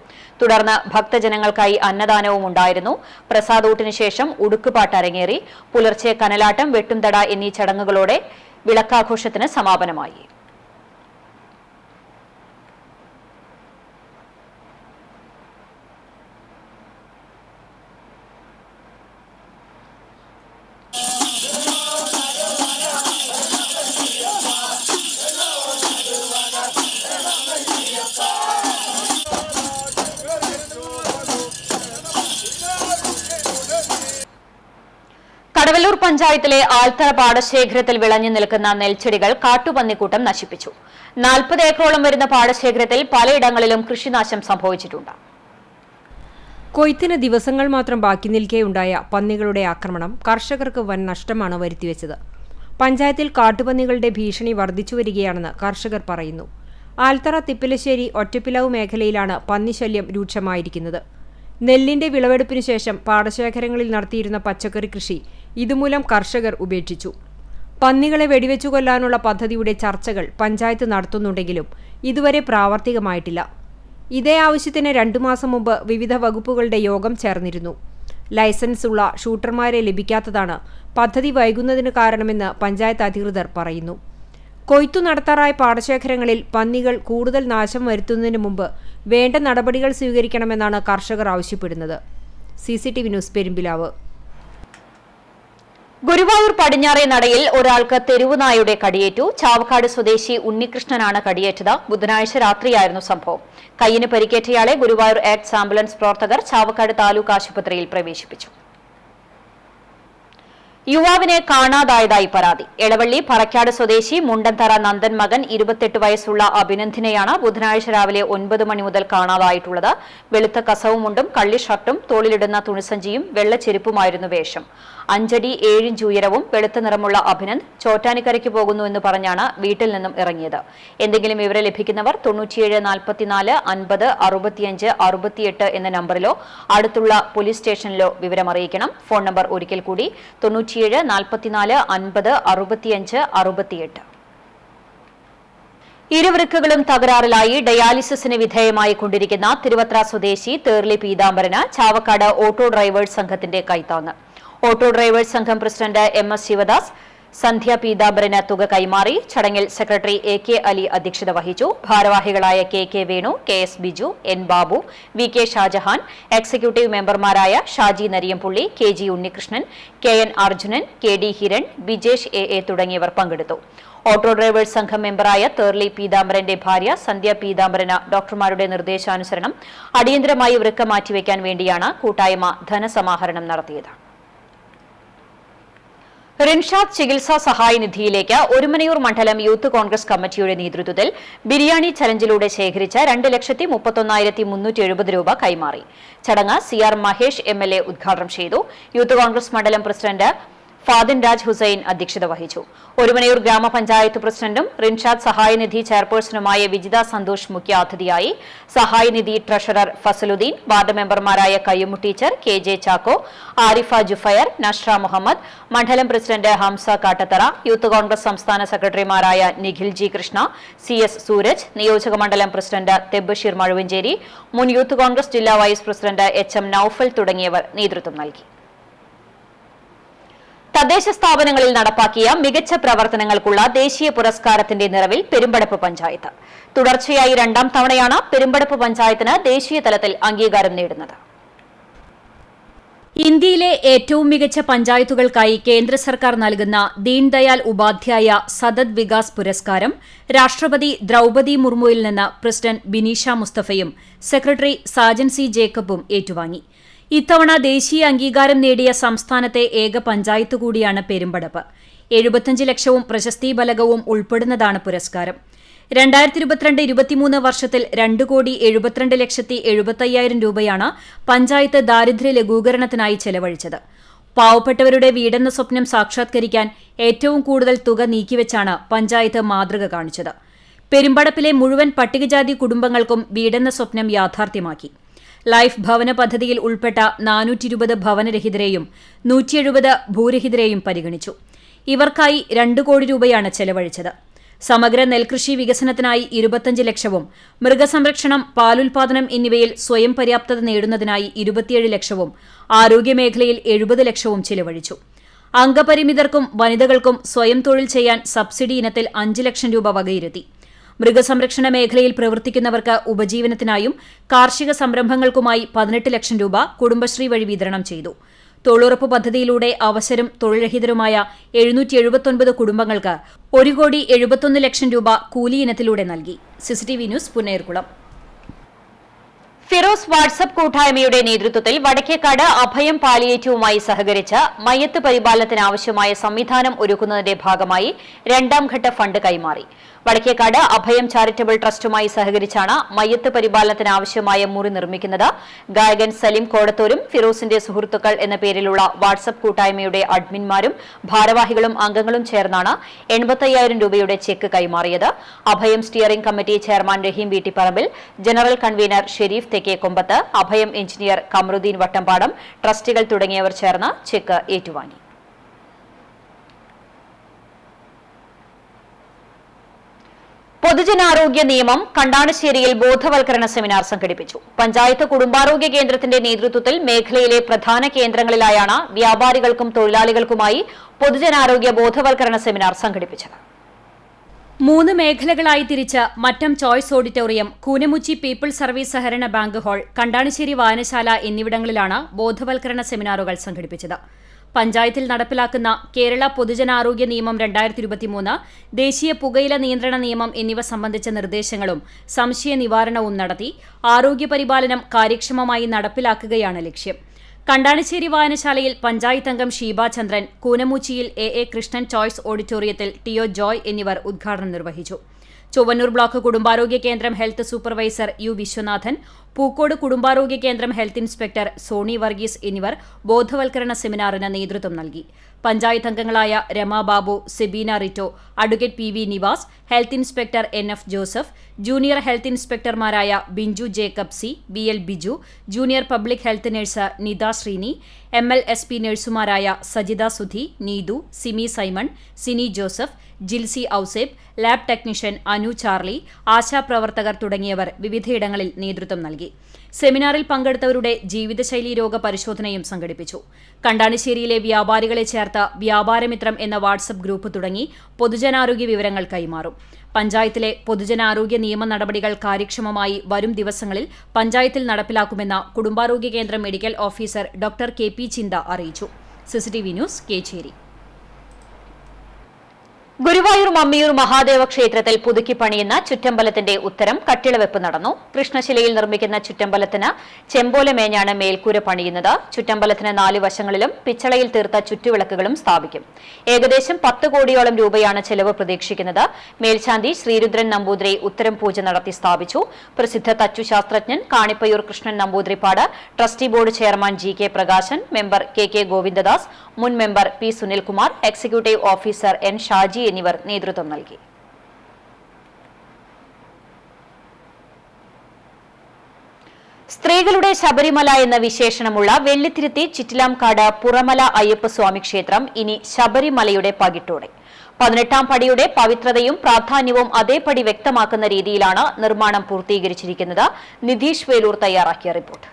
തുടർന്ന് ഭക്തജനങ്ങൾക്കായി അന്നദാനവും ഉണ്ടായിരുന്നു. പ്രസാദൂട്ടിന് ശേഷം ഉടുക്കുപാട്ട് അരങ്ങേറി. പുലർച്ചെ കനലാട്ടം, വെട്ടുംതട എന്നീ ചടങ്ങുകളോടെ വിളക്കാഘോഷത്തിന് സമാപനമായി. കടവല്ലൂർ പഞ്ചായത്തിലെ ആൽത്തറ പാടശേഖരത്തിൽ വിളഞ്ഞു നിൽക്കുന്ന നെൽച്ചെടികൾ കാട്ടുപന്നിക്കൂട്ടം നശിപ്പിച്ചു. 40 ഏക്കറോളം വരുന്ന പാടശേഖരത്തിൽ പലയിടങ്ങളിലും കൃഷിനാശം സംഭവിച്ചിട്ടുണ്ട്. കൊയ്ത്തിന് ദിവസങ്ങൾ മാത്രം ബാക്കി നിൽക്കെയുണ്ടായ പന്നികളുടെ ആക്രമണം കർഷകർക്ക് വൻ നഷ്ടമാണ് വരുത്തിവെച്ചത്. പഞ്ചായത്തിൽ കാട്ടുപന്നികളുടെ ഭീഷണി വർദ്ധിച്ചുവരികയാണെന്ന് കർഷകർ പറയുന്നു. ആൽത്തറ, തിപ്പിലശ്ശേരി, ഒറ്റപ്പിലാവ് മേഖലയിലാണ് പന്നിശല്യം രൂക്ഷമായിരിക്കുന്നത്. നെല്ലിന്റെ വിളവെടുപ്പിനു ശേഷം പാടശേഖരങ്ങളിൽ നടത്തിയിരുന്ന പച്ചക്കറി കൃഷി ഇതുമൂലം കർഷകർ ഉപേക്ഷിച്ചു. പന്നികളെ വെടിവെച്ചു കൊല്ലാനുള്ള പദ്ധതിയുടെ ചർച്ചകൾ പഞ്ചായത്ത് നടത്തുന്നുണ്ടെങ്കിലും ഇതുവരെ പ്രാവർത്തികമായിട്ടില്ല. ഇതേ ആവശ്യത്തിന് 2 മാസം മുമ്പ് വിവിധ വകുപ്പുകളുടെ യോഗം ചേർന്നിരുന്നു. ലൈസൻസ് ഉള്ള ഷൂട്ടർമാരെ ലഭിക്കാത്തതാണ് പദ്ധതി വൈകുന്നതിന് കാരണമെന്ന് പഞ്ചായത്ത് അധികൃതർ പറയുന്നു. കൊയ്ത്തു നടത്താറായ പാടശേഖരങ്ങളിൽ പന്നികൾ കൂടുതൽ നാശം വരുത്തുന്നതിന് മുമ്പ് വേണ്ട നടപടികൾ സ്വീകരിക്കണമെന്നാണ് കർഷകർ ആവശ്യപ്പെടുന്നത്. CCTV news Perumpilavu. ഗുരുവായൂർ പടിഞ്ഞാറേ നടയിൽ ഒരാൾക്ക് തെരുവുനായുടെ കടിയേറ്റു. ചാവക്കാട് സ്വദേശി ഉണ്ണികൃഷ്ണനാണ് കടിയേറ്റത്. ബുധനാഴ്ച രാത്രിയായിരുന്നു സംഭവം. കൈയിന് പരിക്കേറ്റയാളെ ഗുരുവായൂർ എക്സ് ആംബുലൻസ് പ്രവർത്തകർ ചാവക്കാട് താലൂക്ക് ആശുപത്രിയിൽ പ്രവേശിപ്പിച്ചു. യുവാവിനെ കാണാതായതായി പരാതി. എളവള്ളി പറക്കാട് സ്വദേശി മുണ്ടന്തറ നന്ദൻ മകൻ 28 വയസ്സുള്ള അഭിനന്ദിനെയാണ് ബുധനാഴ്ച രാവിലെ 9 മണി മുതൽ കാണാതായിട്ടുള്ളത്. വെളുത്ത കസവുമുണ്ടും കള്ളി ഷർട്ടും തോളിലിടുന്ന തുണിസഞ്ചിയും വെള്ള ചെരുപ്പുമായിരുന്നു വേഷം. 5 അടി 7 ഇഞ്ച് ഉയരവും വെളുത്ത നിറമുള്ള അഭിനന്ദ് ചോറ്റാനിക്കരയ്ക്ക് പോകുന്നു എന്ന് പറഞ്ഞാണ് വീട്ടിൽ നിന്നും ഇറങ്ങിയത്. എന്തെങ്കിലും വിവരം ലഭിക്കുന്നവർ 97 44 50 65 68 എന്ന നമ്പറിലോ അടുത്തുള്ള പോലീസ് സ്റ്റേഷനിലോ വിവരമറിയിക്കണം. ഫോൺ നമ്പർ ഒരിക്കൽ കൂടി 97 44 50 65 68. ഇരുവൃക്കകളും തകരാറിലായി ഡയാലിസിസിന് വിധേയമായി കൊണ്ടിരിക്കുന്ന തിരുവത്ര സ്വദേശി തേർലി പീതാംബരന് ചാവക്കാട് ഓട്ടോ ഡ്രൈവേഴ്സ് സംഘത്തിന്റെ കൈത്താങ്ങ്. ഓട്ടോ ഡ്രൈവേഴ്സ് സംഘം പ്രസിഡന്റ് MS ശിവദാസ് സന്ധ്യ പീതാംബരന് തുക കൈമാറി. ചടങ്ങിൽ സെക്രട്ടറി AK അലി അധ്യക്ഷത വഹിച്ചു. ഭാരവാഹികളായ KK Venu, KS Biju, N Babu, VK Shajahan, executive മെമ്പർമാരായ Shaji Nariyampully, KG Unnikrishnan, KN Arjunan, KD Hiran, Bijesh AA തുടങ്ങിയവർ പങ്കെടുത്തു. ഓട്ടോ ഡ്രൈവേഴ്സ് സംഘം മെമ്പറായ തേർലി പീതാംബരന്റെ ഭാര്യ സന്ധ്യ പീതാംബരന് ഡോക്ടർമാരുടെ നിർദ്ദേശാനുസരണം അടിയന്തരമായി വൃക്ക മാറ്റിവെക്കാൻ വേണ്ടിയാണ് കൂട്ടായ്മ ധനസമാഹരണം നടത്തിയത്. റിൻഷാദ് ചികിത്സാ സഹായ നിധിയിലേക്ക് ഒരുമനയൂർ മണ്ഡലം യൂത്ത് കോൺഗ്രസ് കമ്മിറ്റിയുടെ നേതൃത്വത്തിൽ ബിരിയാണി ചലഞ്ചിലൂടെ ശേഖരിച്ച 2,31,370 രൂപ കൈമാറി. ചടങ്ങ് CR മഹേഷ് MLA ഉദ്ഘാടനം ചെയ്തു. യൂത്ത് കോൺഗ്രസ് മണ്ഡലം പ്രസിഡന്റ് ഫാദിൻ രാജ് ഹുസൈൻ അധ്യക്ഷത വഹിച്ചു. ഒരുമനയൂർ ഗ്രാമപഞ്ചായത്ത് പ്രസിഡന്റും റിൻഷാദ് സഹായനിധി ചെയർപേഴ്സണുമായ വിജിത സന്തോഷ് മുഖ്യാതിഥിയായി. സഹായനിധി ട്രഷറർ ഫസലുദ്ദീൻ, വാർഡ് മെമ്പർമാരായ കയ്യുമ്മു ടീച്ചർ, KJ ചാക്കോ, ആരിഫ ജുഫയർ, നഷ്ര മുഹമ്മദ്, മണ്ഡലം president Hamsa Kattathara, youth congress സംസ്ഥാന സെക്രട്ടറിമാരായ നിഖിൽ G കൃഷ്ണ, CS സൂരജ്, നിയോജക മണ്ഡലം പ്രസിഡന്റ് തെബഷീർ മഴുവഞ്ചേരി, മുൻ യൂത്ത് കോൺഗ്രസ് ജില്ലാ വൈസ് പ്രസിഡന്റ് HM നൌഫൽ തുടങ്ങിയവർ നേതൃത്വം നൽകി. തദ്ദേശ സ്ഥാപനങ്ങളിൽ നടപ്പാക്കിയ മികച്ച പ്രവർത്തനങ്ങൾക്കുള്ള ദേശീയ പുരസ്കാരത്തിന്റെ നിറവിൽ പെരുമ്പടപ്പ് പഞ്ചായത്ത്. തുടർച്ചയായി 2ാം തവണയാണ് പെരുമ്പടപ്പ് പഞ്ചായത്തിന് ദേശീയ തലത്തിൽ അംഗീകാരം നേടുന്നത്. ഇന്ത്യയിലെ ഏറ്റവും മികച്ച പഞ്ചായത്തുകൾക്കായി കേന്ദ്ര സർക്കാർ നൽകുന്ന ദീൻദയാൽ ഉപാധ്യായ സതത് വികാസ് പുരസ്കാരം രാഷ്ട്രപതി ദ്രൌപദി മുർമുവിൽ നിന്ന് പ്രസിഡന്റ് ബിനീഷ മുസ്തഫയും സെക്രട്ടറി സാജൻ C ജേക്കബും ഏറ്റുവാങ്ങി. ഇത്തവണ ദേശീയ അംഗീകാരം നേടിയ സംസ്ഥാനത്തെ ഏക പഞ്ചായത്ത് കൂടിയാണ് പെരുമ്പടപ്പ്. 75 ലക്ഷവും പ്രശസ്തി ബലകവും ഉൾപ്പെടുന്നതാണ് പുരസ്കാരം. 2022-23 വർഷത്തിൽ 2,72,75,000 രൂപയാണ് പഞ്ചായത്ത് ദാരിദ്ര്യ ലഘൂകരണത്തിനായി ചെലവഴിച്ചത്. പാവപ്പെട്ടവരുടെ വീടെന്ന സ്വപ്നം സാക്ഷാത്കരിക്കാൻ ഏറ്റവും കൂടുതൽ തുക നീക്കിവെച്ചാണ് പഞ്ചായത്ത് മാതൃക കാണിച്ചത്. പെരുമ്പടപ്പിലെ മുഴുവൻ പട്ടികജാതി കുടുംബങ്ങൾക്കും വീടെന്ന സ്വപ്നം യാഥാർത്ഥ്യമാക്കി. ലൈഫ് ഭവന പദ്ധതിയിൽ ഉൾപ്പെട്ട 420 ഭവനരഹിതരെയും 170 ഭൂരഹിതരെയും പരിഗണിച്ചു. ഇവർക്കായി 2 കോടി രൂപയാണ് ചെലവഴിച്ചത്. സമഗ്ര നെൽകൃഷി വികസനത്തിനായി 25 ലക്ഷവും മൃഗസംരക്ഷണം, പാലുൽപാദനം എന്നിവയിൽ സ്വയം പര്യാപ്തത നേടുന്നതിനായി 27 ലക്ഷവും ആരോഗ്യമേഖലയിൽ 70 ലക്ഷവും ചെലവഴിച്ചു. അംഗപരിമിതർക്കും വനിതകൾക്കും സ്വയം തൊഴിൽ ചെയ്യാൻ സബ്സിഡി ഇനത്തിൽ 5 ലക്ഷം രൂപ വകയിരുത്തി. മൃഗസംരക്ഷണ മേഖലയിൽ പ്രവർത്തിക്കുന്നവർക്ക് ഉപജീവനത്തിനായും കാർഷിക സംരംഭങ്ങൾക്കുമായി 18 ലക്ഷം രൂപ കുടുംബശ്രീ വഴി വിതരണം ചെയ്തു. തൊഴിലുറപ്പ് പദ്ധതിയിലൂടെ അവസരം തൊഴിൽരഹിതരുമായ 779 കുടുംബങ്ങൾക്ക് 1,71 ലക്ഷം രൂപ കൂലി ഇനത്തിലൂടെ നൽകി. CCTV news Punnerkulam. Firoz WhatsApp കൂട്ടായ്മയുടെ നേതൃത്വത്തിൽ വടക്കേക്കാട് അഭയം പാലിയേറ്റീവുമായി സഹകരിച്ച് മയ്യത്ത് പരിപാലനത്തിനാവശ്യമായ സംവിധാനം ഒരുക്കുന്നതിന്റെ ഭാഗമായി 2ാം ഘട്ട ഫണ്ട് കൈമാറി. വടക്കേക്കാട് അഭയം ചാരിറ്റബിൾ ട്രസ്റ്റുമായി സഹകരിച്ചാണ് മയ്യത്ത് പരിപാലനത്തിനാവശ്യമായ മുറി നിർമ്മിക്കുന്നത്. ഗായകൻ സലിം കോടത്തൂരും ഫിറോസിന്റെ സുഹൃത്തുക്കൾ എന്ന പേരിലുള്ള വാട്സ്ആപ്പ് കൂട്ടായ്മയുടെ അഡ്മിന്മാരും ഭാരവാഹികളും അംഗങ്ങളും ചേർന്നാണ് 85,000 രൂപയുടെ ചെക്ക് കൈമാറിയത്. അഭയം steering committee chairman Raheem വീട്ടിപ്പറമ്പിൽ, general convener Sharif തെക്കേക്കൊമ്പത്ത്, അഭയം എഞ്ചിനീയർ കമറുദ്ദീൻ വട്ടമ്പാടം, ട്രസ്റ്റികൾ തുടങ്ങിയവർ ചേർന്ന് ചെക്ക് ഏറ്റുവാങ്ങി. പൊതുജനാരോഗ്യ നിയമം കണ്ടാണശ്ശേരിയിൽ ബോധവൽക്കരണ സെമിനാർ സംഘടിപ്പിച്ചു. പഞ്ചായത്ത് കുടുംബാരോഗ്യ കേന്ദ്രത്തിന്റെ നേതൃത്വത്തിൽ മേഖലയിലെ പ്രധാന കേന്ദ്രങ്ങളിലായാണ് വ്യാപാരികൾക്കും തൊഴിലാളികൾക്കുമായി പൊതുജനാരോഗ്യ ബോധവൽക്കരണ സെമിനാർ സംഘടിപ്പിച്ചത്. 3 മേഖലകളായി തിരിച്ച് Mattam choice auditorium, Koonamuchi people's service സഹകരണ ബാങ്ക് ഹാൾ, കണ്ടാണശ്ശേരി വായനശാല എന്നിവിടങ്ങളിലാണ് ബോധവൽക്കരണ സെമിനാറുകൾ സംഘടിപ്പിച്ചത്. പഞ്ചായത്തിൽ നടപ്പിലാക്കുന്ന കേരള പൊതുജനാരോഗ്യ നിയമം 2023, ദേശീയ പുകയില നിയന്ത്രണ നിയമം എന്നിവ സംബന്ധിച്ച നിർദ്ദേശങ്ങളും സംശയ നിവാരണവും നടത്തി ആരോഗ്യപരിപാലനം കാര്യക്ഷമമായി നടപ്പിലാക്കുകയാണ് ലക്ഷ്യം. കണ്ടാണശ്ശേരി വായനശാലയിൽ പഞ്ചായത്ത് അംഗം ഷീബ ചന്ദ്രൻ, കൂനമുച്ചിയിൽ എ കൃഷ്ണൻ ചോയ്സ് ഓഡിറ്റോറിയത്തിൽ ടിഒ ജോയ് എന്നിവർ ഉദ്ഘാടനം നിർവഹിച്ചു. ചൊവ്വന്നൂർ ബ്ലോക്ക് കുടുംബാരോഗ്യ കേന്ദ്രം health supervisor U Viswanathan, Pookode കുടുംബാരോഗ്യ കേന്ദ്രം ഹെൽത്ത് ഇൻസ്പെക്ടർ സോണി വർഗീസ് എന്നിവർ ബോധവൽക്കരണ സെമിനാറിന് നേതൃത്വം നൽകി. പഞ്ചായത്ത് അംഗങ്ങളായ Rama Babu, Sebeena Ritto, advocate P V Nivas, health inspector NF Joseph, junior health ഇൻസ്പെക്ടർമാരായ Binchu Jacob C, BL Biju, junior public health nurse Nitha Sreeni, MLSP നഴ്സുമാരായ സജിത സുധി, നീതു, സിമി സൈമൺ, സിനി ജോസഫ്, ജിൽസി ഔസേബ്, ലാബ് ടെക്നീഷ്യൻ അനു ചാർലി, ആശാപ്രവർത്തകർ തുടങ്ങിയവർ വിവിധയിടങ്ങളിൽ നേതൃത്വം നൽകി. സെമിനാറിൽ പങ്കെടുത്തവരുടെ ജീവിതശൈലി രോഗ പരിശോധനയും സംഘടിപ്പിച്ചു. കണ്ടാണശ്ശേരിയിലെ വ്യാപാരികളെ ചേർത്ത് വ്യാപാരമിത്രം എന്ന വാട്സപ്പ് ഗ്രൂപ്പ് തുടങ്ങി പൊതുജനാരോഗ്യ വിവരങ്ങൾ കൈമാറും. പഞ്ചായത്തിലെ പൊതുജനാരോഗ്യ നിയമ നടപടികൾ കാര്യക്ഷമമായി വരും ദിവസങ്ങളിൽ പഞ്ചായത്തിൽ നടപ്പിലാക്കുമെന്ന് കുടുംബാരോഗ്യ കേന്ദ്രം medical officer doctor KP Chintha അറിയിച്ചു. CCTV news, Kechery. ഗുരുവായൂർ മമ്മിയൂർ മഹാദേവ ക്ഷേത്രത്തിൽ പുതുക്കി പണിയുന്ന ചുറ്റമ്പലത്തിന്റെ ഉത്തരം കട്ടിളവെപ്പ് നടന്നു. കൃഷ്ണശിലയിൽ നിർമ്മിക്കുന്ന ചുറ്റമ്പലത്തിന് ചെമ്പോലമേഞ്ഞാണ് മേൽക്കൂര പണിയുന്നത്. ചുറ്റമ്പലത്തിന് 4 വശങ്ങളിലും പിച്ചളയിൽ തീർത്ത ചുറ്റുവിളക്കുകളും സ്ഥാപിക്കും. ഏകദേശം 10 കോടിയോളം രൂപയാണ് ചെലവ് പ്രതീക്ഷിക്കുന്നത്. മേൽശാന്തി ശ്രീരുദ്രൻ നമ്പൂതിരി ഉത്തരം പൂജ നടത്തി സ്ഥാപിച്ചു. പ്രസിദ്ധ തച്ചുശാസ്ത്രജ്ഞൻ Kanippayyur Krishnan Namboothiripad, trustee board chairman GK Prakashan, member KK Govindadas, മുൻ member P Sunilkumar, executive officer N Shaji എന്നിവർ നേതൃത്വം നൽകി. സ്ത്രീകളുടെ ശബരിമല എന്ന വിശേഷണമുള്ള വെള്ളിത്തിരുത്തി ചിറ്റിലാംകാട് പുറമല അയ്യപ്പസ്വാമി ക്ഷേത്രം ഇനി ശബരിമലയുടെ പകിട്ടോടെ. 18ാം പടിയുടെ പവിത്രതയും പ്രാധാന്യവും അതേപടി വ്യക്തമാക്കുന്ന രീതിയിലാണ് നിർമ്മാണം പൂർത്തീകരിച്ചിരിക്കുന്നത്. നിധീഷ് വേലൂർ തയ്യാറാക്കിയ റിപ്പോർട്ട്.